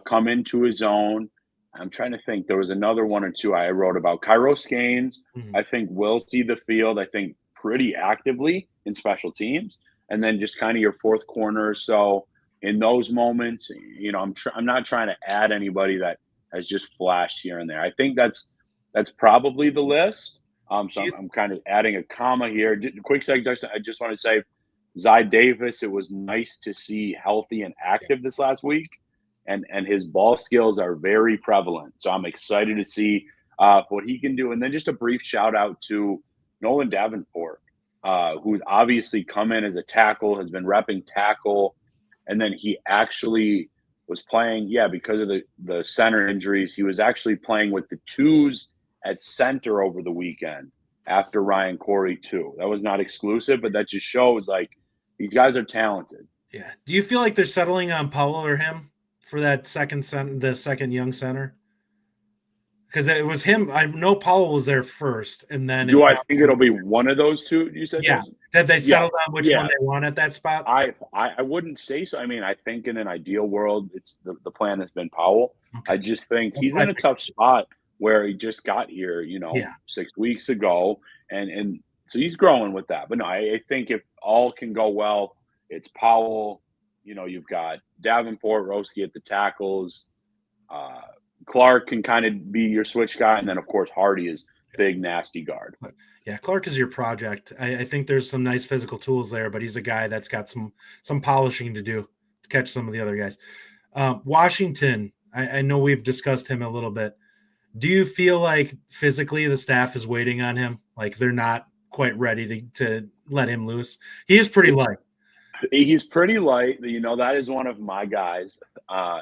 come into his own. I'm trying to think. There was another one or two I wrote about. Kairos Gaines, I think, will see the field, I think, pretty actively in special teams. and then just kind of your fourth corner. So in those moments, I'm not trying to add anybody that has just flashed here and there. I think that's probably the list. So I'm kind of adding a comma here. Quick sec, Justin, I just want to say, Zy Davis, it was nice to see healthy and active this last week, and his ball skills are very prevalent. So I'm excited to see what he can do. And then just a brief shout out to Nolan Davenport, who's obviously come in as a tackle, has been repping tackle, and then he actually was playing, because of the center injuries, he was actually playing with the twos at center over the weekend after Ryan Corey too. That was not exclusive, but that just shows like these guys are talented. Yeah. Do you feel like they're settling on Powell or him for that the second young center? Because it was him. I know Powell was there first, and then I think it'll be one of those two? You said, yeah. That they settled on which one they want at that spot. I wouldn't say so. I mean, I think in an ideal world, it's the plan has been Powell. Okay. I just think he's in a tough spot where he just got here, 6 weeks ago, and so he's growing with that. But no, I think if all can go well, it's Powell. You've got Davenport, Roski at the tackles. Clark can kind of be your switch guy, and then of course Hardy is big, nasty guard. Yeah, Clark is your project. I think there's some nice physical tools there, but he's a guy that's got some polishing to do to catch some of the other guys. Washington, I know we've discussed him a little bit. Do you feel like physically the staff is waiting on him? Like they're not quite ready to let him loose? He is pretty light. He's pretty light. That is one of my guys.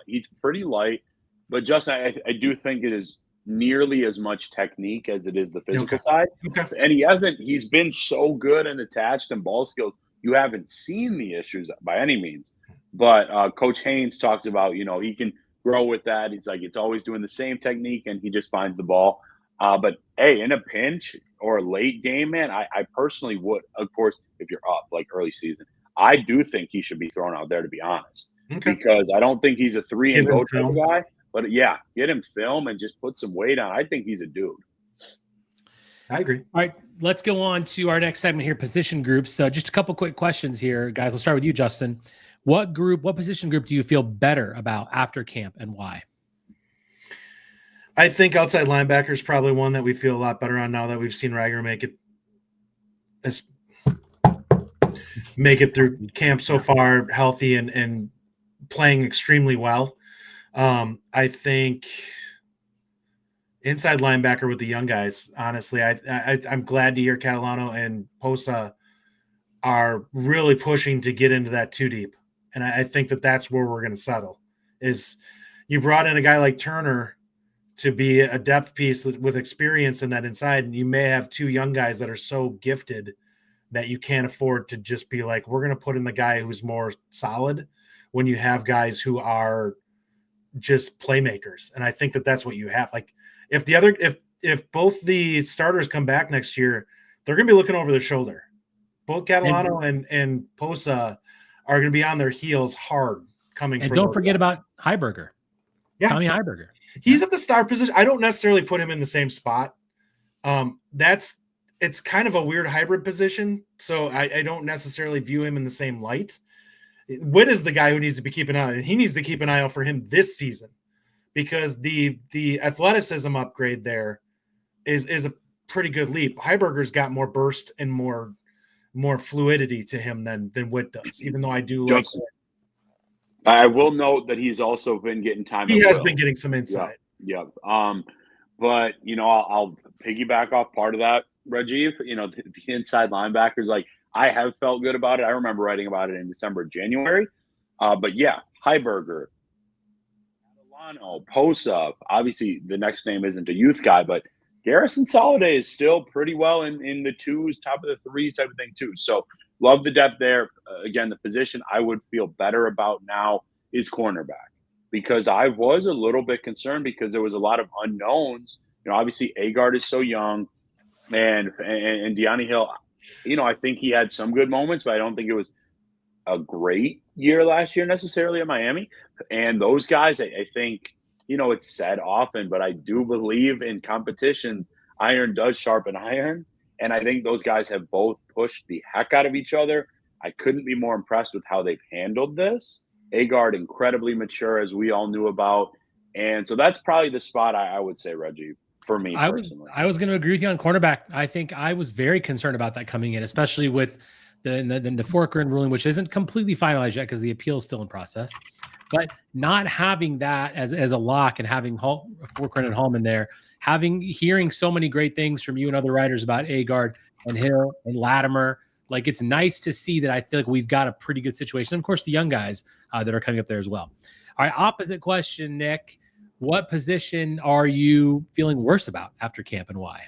He's pretty light. But Justin, I do think it is nearly as much technique as it is the physical side. Okay. And he's been so good and attached and ball skills. You haven't seen the issues by any means. But Coach Haynes talks about, he can grow with that. He's like, it's always doing the same technique and he just finds the ball. But hey, in a pinch or a late game, man, I personally would, of course, if you're up like early season, I do think he should be thrown out there, to be honest. Okay. Because I don't think he's a 3-and-go type of guy. But yeah, get him film and just put some weight on. I think he's a dude. I agree. All right, let's go on to our next segment here, position groups. Just a couple quick questions here, guys. Let's start with you, Justin. What position group do you feel better about after camp and why? I think outside linebacker is probably one that we feel a lot better on now that we've seen Reiger make it through camp so far, healthy and playing extremely well. I think inside linebacker with the young guys, honestly, I'm glad to hear Catalano and Posa are really pushing to get into that 2 deep. And I think that's where we're going to settle. Is you brought in a guy like Turner to be a depth piece with experience in that inside, and you may have 2 young guys that are so gifted that you can't afford to just be like, we're going to put in the guy who's more solid when you have guys who are just playmakers. And I think that's what you have. Like if both the starters come back next year, they're going to be looking over their shoulder. Both Catalano and Posa are going to be on their heels hard coming. And don't forget about Heiberger. Yeah. Tommy Heiberger. He's at the star position. I don't necessarily put him in the same spot. It's kind of a weird hybrid position. So I don't necessarily view him in the same light. Witt is the guy who needs to be keeping an eye on, and he needs to keep an eye out for him this season because the athleticism upgrade there is a pretty good leap. Heiberger's got more burst and more fluidity to him than Witt does, even though I do like Witt. I will note that he's also been getting time. He has been getting some insight. Yep. But I'll piggyback off part of that, Rajiv. The inside linebackers, like I have felt good about it. I remember writing about it in December, January. But yeah, Heiberger, Catalano, Posa. Obviously, the next name isn't a youth guy, but Garrison Soliday is still pretty well in the 2s, top of the 3s type of thing too. So love the depth there. Again, the position I would feel better about now is cornerback because I was a little bit concerned because there was a lot of unknowns. Obviously Agard is so young and Deani Hill, I think he had some good moments, but I don't think it was a great year last year necessarily at Miami. And those guys, I think, it's said often, but I do believe in competitions, iron does sharpen iron. And I think those guys have both pushed the heck out of each other. I couldn't be more impressed with how they've handled this. Agard, incredibly mature, as we all knew about. And so that's probably the spot I would say, Reggie, for me personally. I was going to agree with you on cornerback. I think I was very concerned about that coming in, especially with the Forker ruling, which isn't completely finalized yet because the appeal is still in process. But not having that as a lock and having Forker and Hallman there, hearing so many great things from you and other writers about Agard and Hill and Latimer, like it's nice to see that. I feel like we've got a pretty good situation. And of course, the young guys that are coming up there as well. All right, opposite question, Nick. What position are you feeling worse about after camp and why?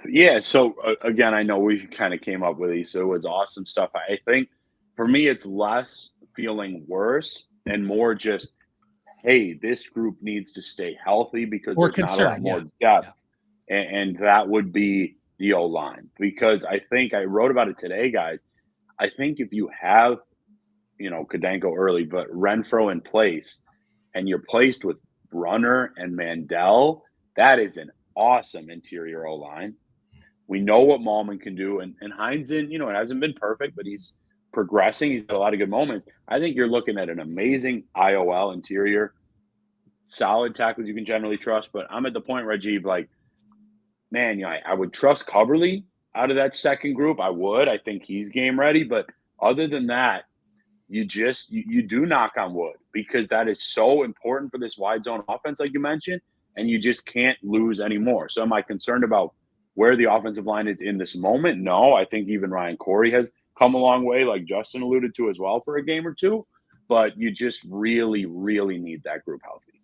Yeah, so again, I know we kind of came up with these, so it was awesome stuff. I think for me, it's less feeling worse and more just, hey, this group needs to stay healthy because Or there's not a lot more depth. Yeah. And that would be the O-line. Because I think I wrote about it today, guys. I think if you have, Kadenko early, but Renfro in place, and you're placed with Brunner and Mandel, that is an awesome interior O-line. We know what Malman can do. And Heinzen, it hasn't been perfect, but he's progressing. He's got a lot of good moments. I think you're looking at an amazing IOL interior, solid tackles you can generally trust. But I'm at the point, Rajiv, like, man, I would trust Coverly out of that second group. I would. I think he's game ready. But other than that, you do knock on wood because that is so important for this wide zone offense, like you mentioned, and you just can't lose anymore. So am I concerned about where the offensive line is in this moment? No, I think even Ryan Corey has come a long way, like Justin alluded to as well, for a game or two. But you just really, really need that group healthy.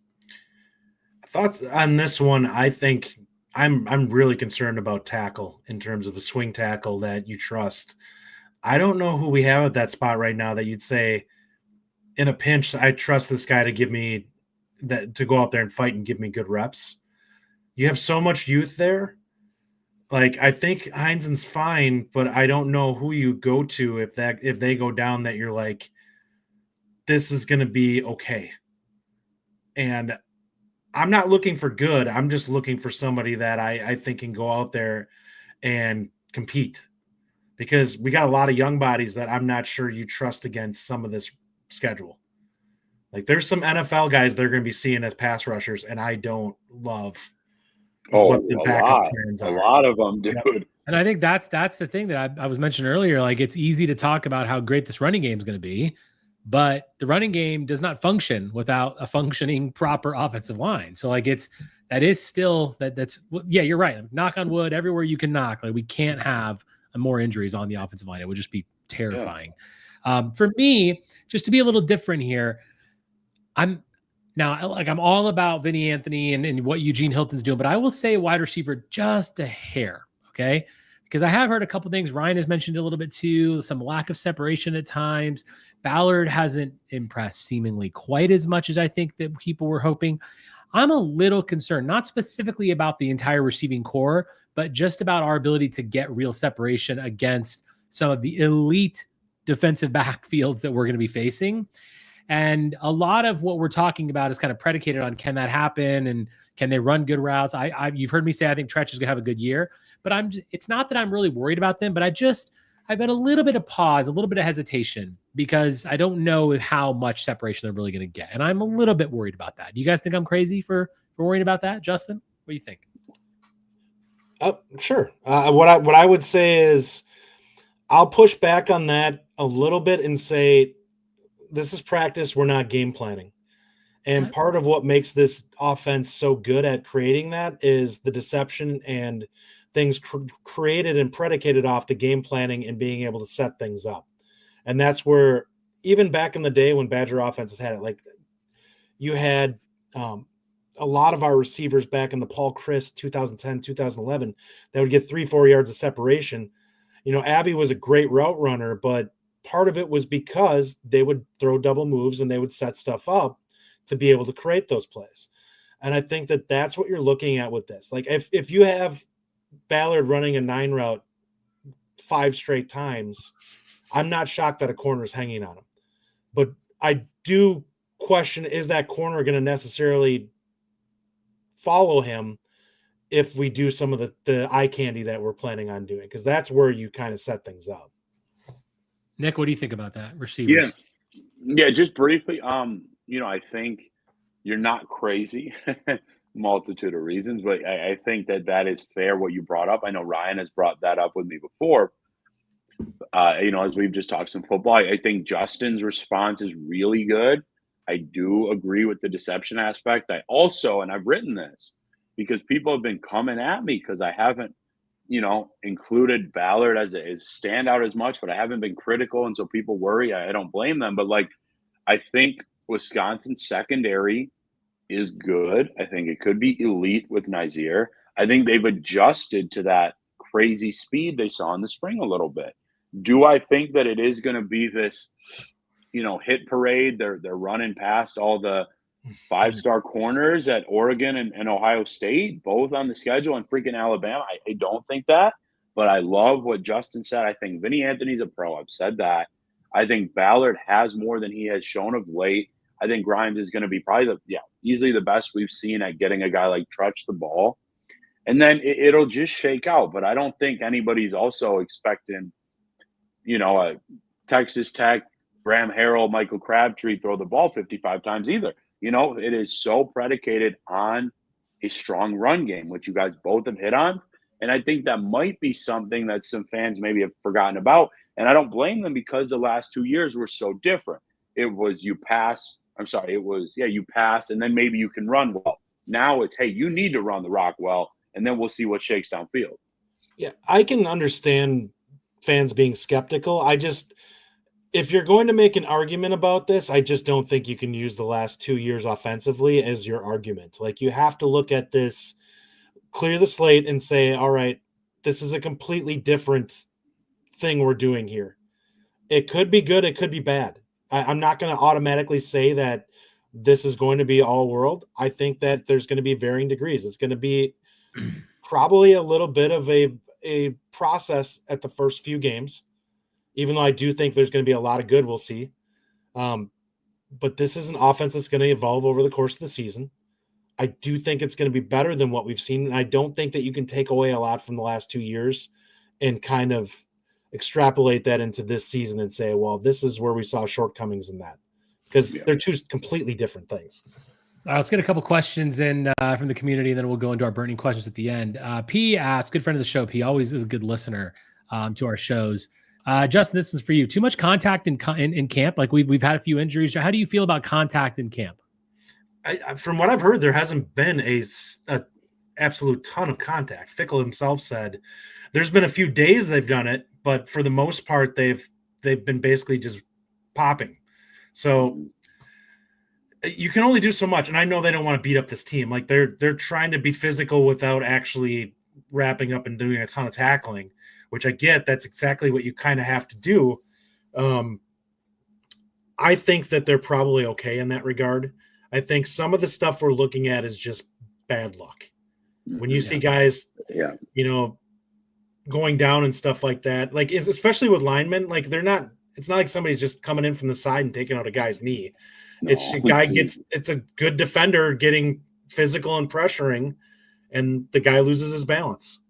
Thoughts on this one? I think I'm really concerned about tackle in terms of a swing tackle that you trust. I don't know who we have at that spot right now that you'd say in a pinch, I trust this guy to give me that, to go out there and fight and give me good reps. You have so much youth there. Like, I think Heinzen's fine, but I don't know who you go to if they go down that you're like, this is going to be okay. And I'm not looking for good. I'm just looking for somebody that I think can go out there and compete, because we got a lot of young bodies that I'm not sure you trust against some of this schedule. Like, there's some NFL guys they're going to be seeing as pass rushers, and I don't love what the backup plans are. A lot of them, dude. Yep. And I think that's the thing that I was mentioning earlier. Like, it's easy to talk about how great this running game is going to be, but the running game does not function without a functioning proper offensive line. So like that's you're right. Knock on wood everywhere you can knock. Like, we can't have more injuries on the offensive line. It would just be terrifying. Yeah. For me, just to be a little different here, I'm all about Vinny Anthony and what Eugene Hilton's doing, but I will say wide receiver just a hair. Okay. Because I have heard a couple things. Ryan has mentioned a little bit too, some lack of separation at times. Ballard hasn't impressed seemingly quite as much as I think that people were hoping. I'm a little concerned, not specifically about the entire receiving core, but just about our ability to get real separation against some of the elite defensive backfields that we're going to be facing. And a lot of what we're talking about is kind of predicated on, can that happen? And can they run good routes? You've heard me say, I think Tretch is going to have a good year, but it's not that I'm really worried about them, but I've got a little bit of pause, a little bit of hesitation, because I don't know how much separation they're really going to get. And I'm a little bit worried about that. Do you guys think I'm crazy for worrying about that? Justin, what do you think? Sure. What I would say is I'll push back on that a little bit and say, this is practice. We're not game planning. And part of what makes this offense so good at creating that is the deception and things created and predicated off the game planning and being able to set things up. And that's where, even back in the day when Badger offenses had it, like you had a lot of our receivers back in the Paul Chryst 2010, 2011, that would get 3-4 yards of separation. Abby was a great route runner, but part of it was because they would throw double moves and they would set stuff up to be able to create those plays. And I think that that's what you're looking at with this. Like, if you have Ballard running a 9 route 5 straight times, I'm not shocked that a corner is hanging on him. But I do question, is that corner going to necessarily follow him if we do some of the eye candy that we're planning on doing? Because that's where you kind of set things up. Nick, what do you think about that? Yeah. Receivers. Yeah, just briefly. I think you're not crazy, multitude of reasons, but I think that is fair what you brought up. I know Ryan has brought that up with me before. As we've just talked some football, I think Justin's response is really good. I do agree with the deception aspect. I also, and I've written this because people have been coming at me because I haven't, included Ballard as a standout as much, but I haven't been critical. And so people worry. I don't blame them. But I think Wisconsin's secondary is good. I think it could be elite with Nizier. I think they've adjusted to that crazy speed they saw in the spring a little bit. Do I think that it is going to be this, hit parade? They're running past all the 5-star corners at Oregon and Ohio State, both on the schedule, and freaking Alabama. I don't think that, but I love what Justin said. I think Vinny Anthony's a pro. I've said that. I think Ballard has more than he has shown of late. I think Grimes is going to be probably easily the best we've seen at getting a guy like Trutch the ball. And then it'll just shake out. But I don't think anybody's also expecting, a Texas Tech, Graham Harrell, Michael Crabtree throw the ball 55 times either. It is so predicated on a strong run game, which you guys both have hit on. And I think that might be something that some fans maybe have forgotten about. And I don't blame them because the last 2 years were so different. It was you pass. You pass, and then maybe you can run well. Now it's, hey, you need to run the rock well, and then we'll see what shakes downfield. Yeah, I can understand fans being skeptical. If you're going to make an argument about this, I just don't think you can use the last 2 years offensively as your argument. You have to look at this, clear the slate, and say, all right, this is a completely different thing we're doing here. It could be good, it could be bad. I'm not going to automatically say that this is going to be all world. I think that there's going to be varying degrees. It's going to be probably a little bit of a process at the first few games, even though I do think there's going to be a lot of good we'll see. But this is an offense that's going to evolve over the course of the season. I do think it's going to be better than what we've seen. And I don't think that you can take away a lot from the last 2 years and kind of extrapolate that into this season and say, well, this is where we saw shortcomings in that, because they're two completely different things. Let's get a couple questions in from the community, and then we'll go into our burning questions at the end. P asked, good friend of the show, P always is a good listener to our shows. Justin, this is for you. Too much contact in camp? We've had a few injuries. How do you feel about contact in camp? From what I've heard, there hasn't been a absolute ton of contact. Fickell himself said there's been a few days they've done it, but for the most part, they've been basically just popping. So you can only do so much. And I know they don't want to beat up this team. They're trying to be physical without actually wrapping up and doing a ton of tackling, which I get. That's exactly what you kind of have to do. I think that they're probably okay in that regard. I think some of the stuff we're looking at is just bad luck. When you see guys, going down and stuff like that, especially with linemen, it's not like somebody's just coming in from the side and taking out a guy's knee. No. It's a good defender getting physical and pressuring, and the guy loses his balance.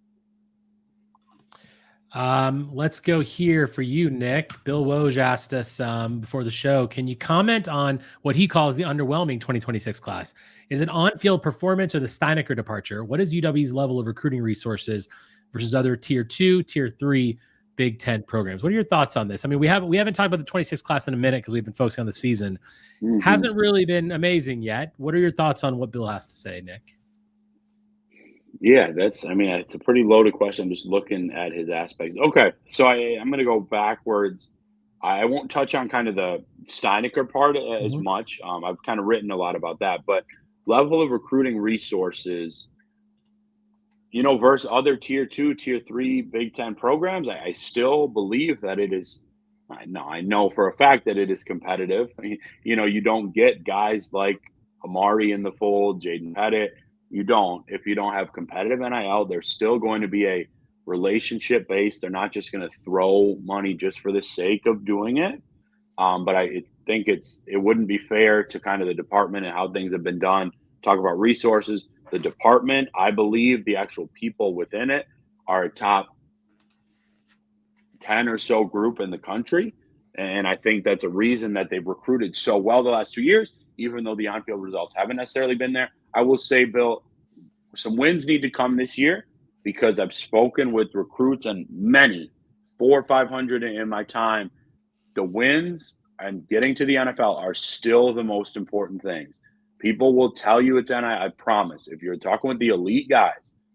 Let's go here for you, Nick. Bill Woj asked us before the show, can you comment on what he calls the underwhelming 2026 class? Is it on-field performance or the Steinecker departure? What is UW's level of recruiting resources versus other tier 2, tier 3 Big Ten programs? What are your thoughts on this? I mean, we haven't talked about the 26 class in a minute because we've been focusing on the season. Mm-hmm. Hasn't really been amazing yet. What are your thoughts on what Bill has to say, Nick? Yeah, it's a pretty loaded question. I'm just looking at his aspects. Okay, so I'm going to go backwards. I won't touch on kind of the Steinecker part as much. I've kind of written a lot about that, but level of recruiting resources, versus other tier 2, tier 3 Big Ten programs, I still believe that it is. I know for a fact that it is competitive. You don't get guys like Amari in the fold, Jaden Pettit. You don't. If you don't have competitive NIL, there's still going to be a relationship based. They're not just going to throw money just for the sake of doing it. But I think it wouldn't be fair to kind of the department and how things have been done. Talk about resources. The department, I believe the actual people within it are a top 10 or so group in the country. And I think that's a reason that they've recruited so well the last 2 years, even though the on-field results haven't necessarily been there. I will say, Bill, some wins need to come this year because I've spoken with recruits and many, 400 or 500 in my time. The wins and getting to the NFL are still the most important things. People will tell you it's NIL. I promise. If you're talking with the elite guys,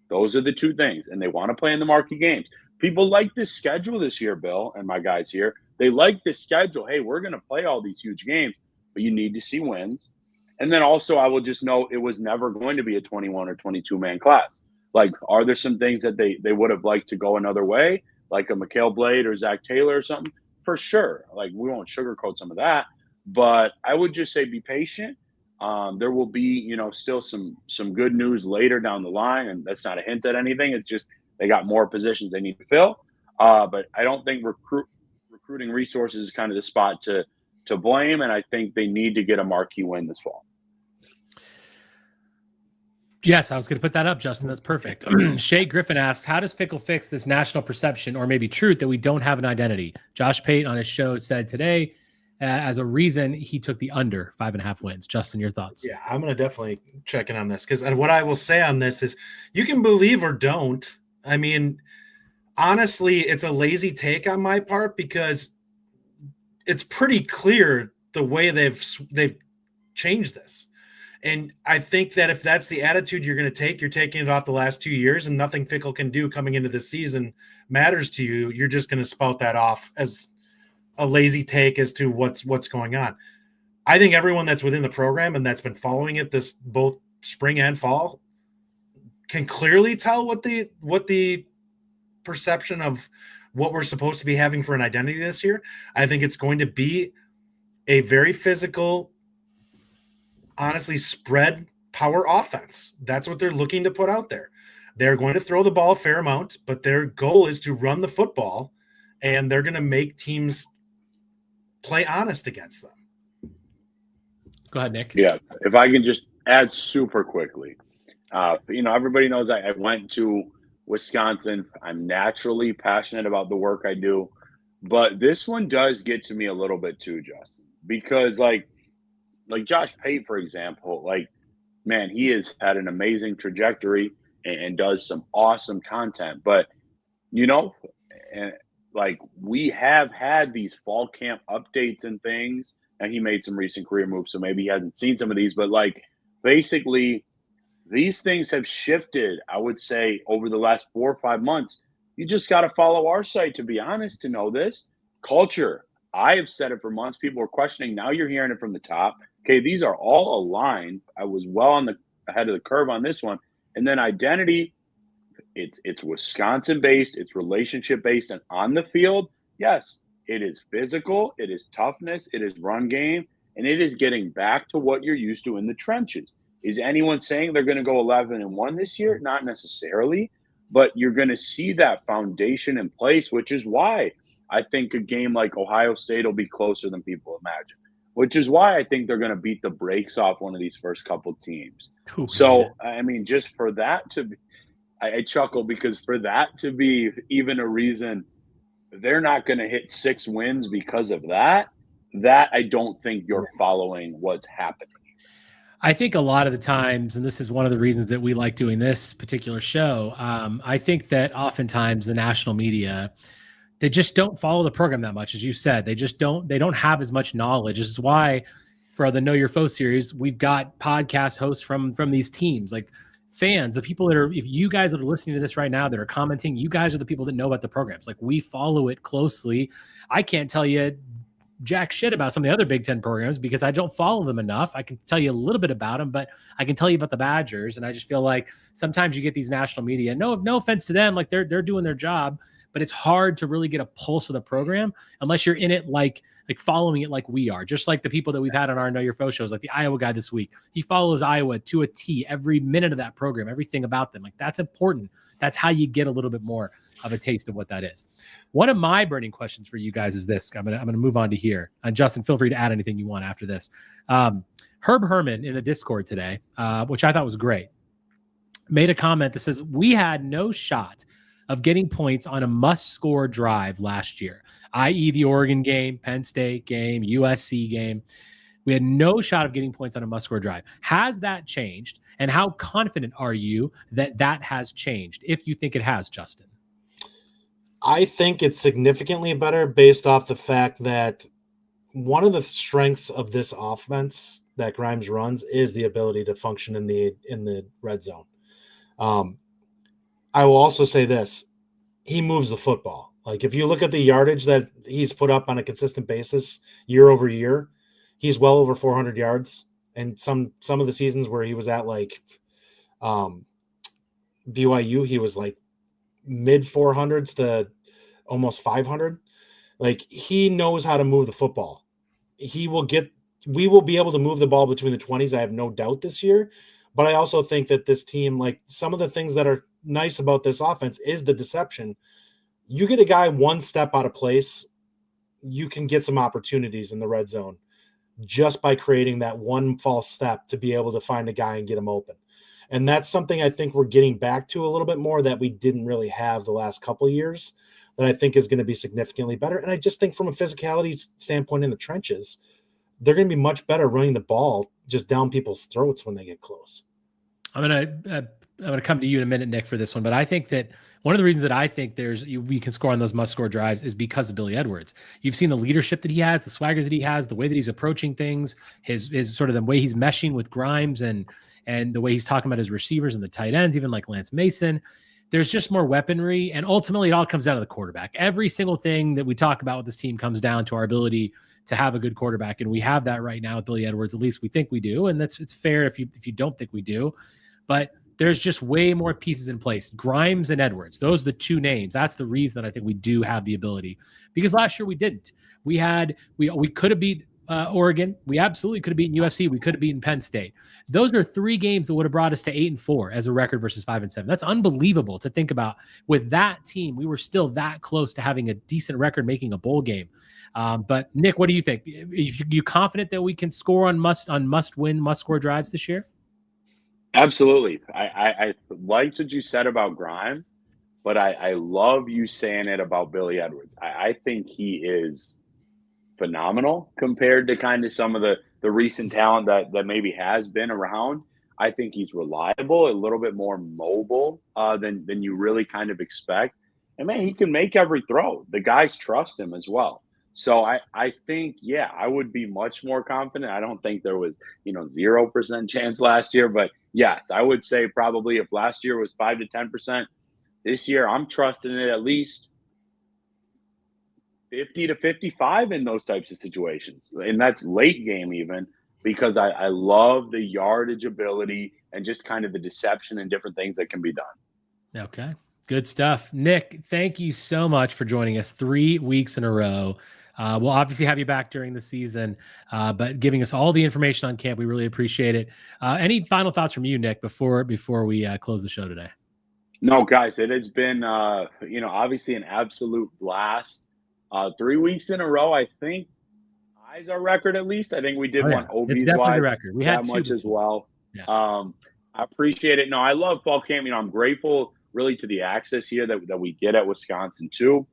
those are the two things, and they want to play in the marquee games. People like this schedule this year, Bill, and my guys here. They like this schedule. Hey, we're going to play all these huge games, but you need to see wins. And then also, I will just note it was never going to be a 21 or 22-man class. Like, are there some things that they would have liked to go another way, like a Mikhail Blade or Zach Taylor or something? For sure. Like, we won't sugarcoat some of that. But I would just say be patient. There will be, still some good news later down the line, and that's not a hint at anything. It's just they got more positions they need to fill. But I don't think recruiting resources is kind of the spot to blame, and I think they need to get a marquee win this fall. Yes, I was going to put that up, Justin. That's perfect. Shay Griffin asks, how does Fickell fix this national perception or maybe truth that we don't have an identity? Josh Pate on his show said today as a reason he took the under 5.5 wins. Justin, your thoughts? Yeah, I'm going to definitely check in on this because what I will say on this is you can believe or don't. I mean, honestly, it's a lazy take on my part because it's pretty clear the way they've changed this. And I think that if that's the attitude you're going to take, you're taking it off the last 2 years and nothing Fickell can do coming into the season matters to you. You're just going to spout that off as a lazy take as to what's going on. I think everyone that's within the program and that's been following it this both spring and fall can clearly tell what the perception of what we're supposed to be having for an identity this year. I think it's going to be a very physical, honestly, spread power offense. That's what they're looking to put out there. They're going to throw the ball a fair amount, but their goal is to run the football, and they're going to make teams play honest against them. Go ahead, Nick. Yeah, if I can just add super quickly. Everybody knows I went to Wisconsin. I'm naturally passionate about the work I do, but this one does get to me a little bit too, Justin, because like Josh Pate, for example, man, he has had an amazing trajectory and does some awesome content. But, we have had these fall camp updates and things, and he made some recent career moves, so maybe he hasn't seen some of these. But, basically, these things have shifted, I would say, over the last 4 or 5 months. You just got to follow our site, to be honest, to know this. Culture. I have said it for months. People were questioning. Now you're hearing it from the top. Okay, these are all aligned. I was well ahead of the curve on this one. And then identity, it's Wisconsin-based, it's relationship-based, and on the field, yes, it is physical, it is toughness, it is run game, and it is getting back to what you're used to in the trenches. Is anyone saying they're going to go 11-1 this year? Not necessarily, but you're going to see that foundation in place, which is why I think a game like Ohio State will be closer than people imagine, which is why I think they're going to beat the brakes off one of these first couple teams. Cool. So, I mean, just for that to be, I chuckle because for that to be even a reason they're not going to hit 6 wins because of that I don't think you're following what's happening. I think a lot of the times, and this is one of the reasons that we like doing this particular show, I think that oftentimes the national media, they just don't follow the program that much. As you said, they don't have as much knowledge. This is why for the Know Your Foe series, we've got podcast hosts from these teams, like fans, the people that are, if you guys that are listening to this right now that are commenting, you guys are the people that know about the programs. Like, we follow it closely. I can't tell you jack shit about some of the other Big Ten programs because I don't follow them enough. I can tell you a little bit about them, but I can tell you about the Badgers. And I just feel like sometimes you get these national media, no offense to them, like they're doing their job, but it's hard to really get a pulse of the program unless you're in it, like following it like we are. Just like the people that we've had on our Know Your Foe shows, like the Iowa guy this week. He follows Iowa to a T, every minute of that program, everything about them. Like, that's important. That's how you get a little bit more of a taste of what that is. One of my burning questions for you guys is this. I'm gonna move on to here. And Justin, feel free to add anything you want after this. Herb Herman in the Discord today, which I thought was great, made a comment that says, we had no shot of getting points on a must-score drive last year, i.e. the Oregon game, Penn State game, USC game. We had no shot of getting points on a must-score drive. Has that changed? And how confident are you that that has changed, if you think it has, Justin? I think it's significantly better based off the fact that one of the strengths of this offense that Grimes runs is the ability to function in the red zone. I will also say this. He moves the football. Like, if you look at the yardage that he's put up on a consistent basis year over year, he's well over 400 yards. And some of the seasons where he was at like BYU, he was like mid 400s to almost 500. Like, he knows how to move the football. We will be able to move the ball between the 20s. I have no doubt this year. But I also think that this team, like, some of the things that are nice about this offense is the deception. You get a guy one step out of place, you can get some opportunities in the red zone just by creating that one false step to be able to find a guy and get him open. And that's something I think we're getting back to a little bit more that we didn't really have the last couple of years, that I think is going to be significantly better. And I just think from a physicality standpoint in the trenches, they're going to be much better running the ball just down people's throats when they get close. I'm gonna come to you in a minute, Nick, for this one, but I think that one of the reasons that I think we can score on those must-score drives is because of Billy Edwards. You've seen the leadership that he has, the swagger that he has, the way that he's approaching things, his sort of the way he's meshing with Grimes, and the way he's talking about his receivers and the tight ends, even like Lance Mason. There's just more weaponry, and ultimately it all comes down to the quarterback. Every single thing that we talk about with this team comes down to our ability to have a good quarterback, and we have that right now with Billy Edwards. At least we think we do, and it's fair if you don't think we do. But there's just way more pieces in place. Grimes and Edwards, those are the two names. That's the reason that I think we do have the ability. Because last year we didn't. We could have beat Oregon. We absolutely could have beaten USC. We could have beaten Penn State. Those are 3 games that would have brought us to 8-4 as a record versus 5-7. That's unbelievable to think about. With that team, we were still that close to having a decent record, making a bowl game. But Nick, what do you think? Are you confident that we can score on must-win, must-score drives this year? Absolutely. I liked what you said about Grimes, but I love you saying it about Billy Edwards. I think he is phenomenal compared to kind of some of the recent talent that maybe has been around. I think he's reliable, a little bit more mobile than you really kind of expect. And, man, he can make every throw. The guys trust him as well. So I think, yeah, I would be much more confident. I don't think there was, 0% chance last year. But, yes, I would say probably if last year was 5 to 10%, this year I'm trusting it at least 50 to 55 in those types of situations. And that's late game even, because I love the yardage ability and just kind of the deception and different things that can be done. Okay. Good stuff. Nick, thank you so much for joining us 3 weeks in a row. We'll obviously have you back during the season, but giving us all the information on camp, we really appreciate it. Any final thoughts from you, Nick, before we close the show today? No, guys, it has been, obviously an absolute blast. 3 weeks in a row, I think, ties our record at least. I think we did one OBs it's definitely wise the record. We had that 2 much as well. Yeah. I appreciate it. No, I love fall camp. I'm grateful really to the access here that we get at Wisconsin too.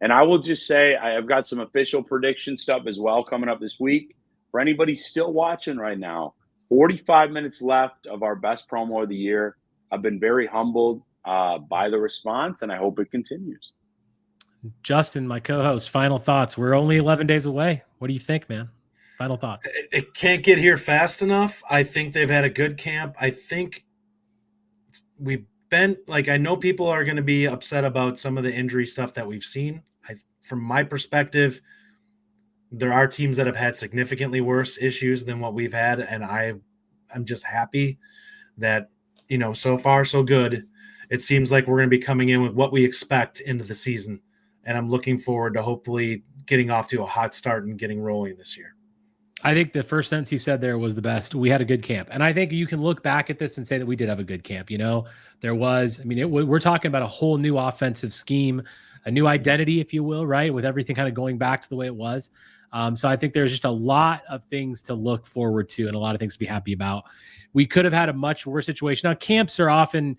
And I will just say I've got some official prediction stuff as well coming up this week. For anybody still watching right now, 45 minutes left of our best promo of the year. I've been very humbled by the response, and I hope it continues. Justin, my co-host, final thoughts. We're only 11 days away. What do you think, man? Final thoughts. It can't get here fast enough. I think they've had a good camp. I think we've been I know people are going to be upset about some of the injury stuff that we've seen. From my perspective, there are teams that have had significantly worse issues than what we've had. And I'm just happy that, so far so good. It seems like we're going to be coming in with what we expect into the season. And I'm looking forward to hopefully getting off to a hot start and getting rolling this year. I think the first sentence you said there was the best. We had a good camp. And I think you can look back at this and say that we did have a good camp. There was, we're talking about a whole new offensive scheme, a new identity, if you will, right? With everything kind of going back to the way it was. So I think there's just a lot of things to look forward to and a lot of things to be happy about. We could have had a much worse situation. Now, camps are often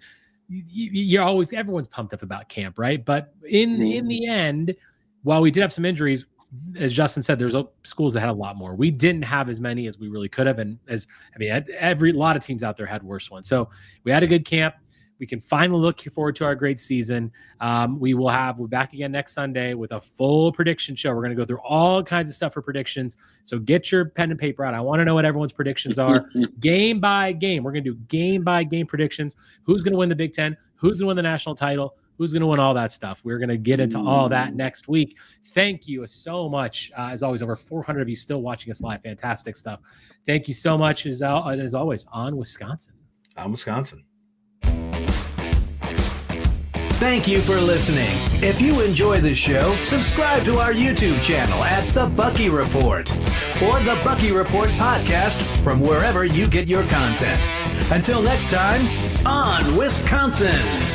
everyone's pumped up about camp, right? But in the end, while we did have some injuries, as Justin said, there's schools that had a lot more. We didn't have as many as we really could have, and a lot of teams out there had worse ones. So we had a good camp. We can finally look forward to our great season. We're back again next Sunday with a full prediction show. We're going to go through all kinds of stuff for predictions. So get your pen and paper out. I want to know what everyone's predictions are. Game by game. We're going to do game by game predictions. Who's going to win the Big Ten? Who's going to win the national title? Who's going to win all that stuff? We're going to get into all that next week. Thank you so much. As always, over 400 of you still watching us live. Fantastic stuff. Thank you so much, as always, on Wisconsin. On Wisconsin. Thank you for listening. If you enjoy the show, subscribe to our YouTube channel at The Bucky Report or The Bucky Report Podcast from wherever you get your content. Until next time, on Wisconsin.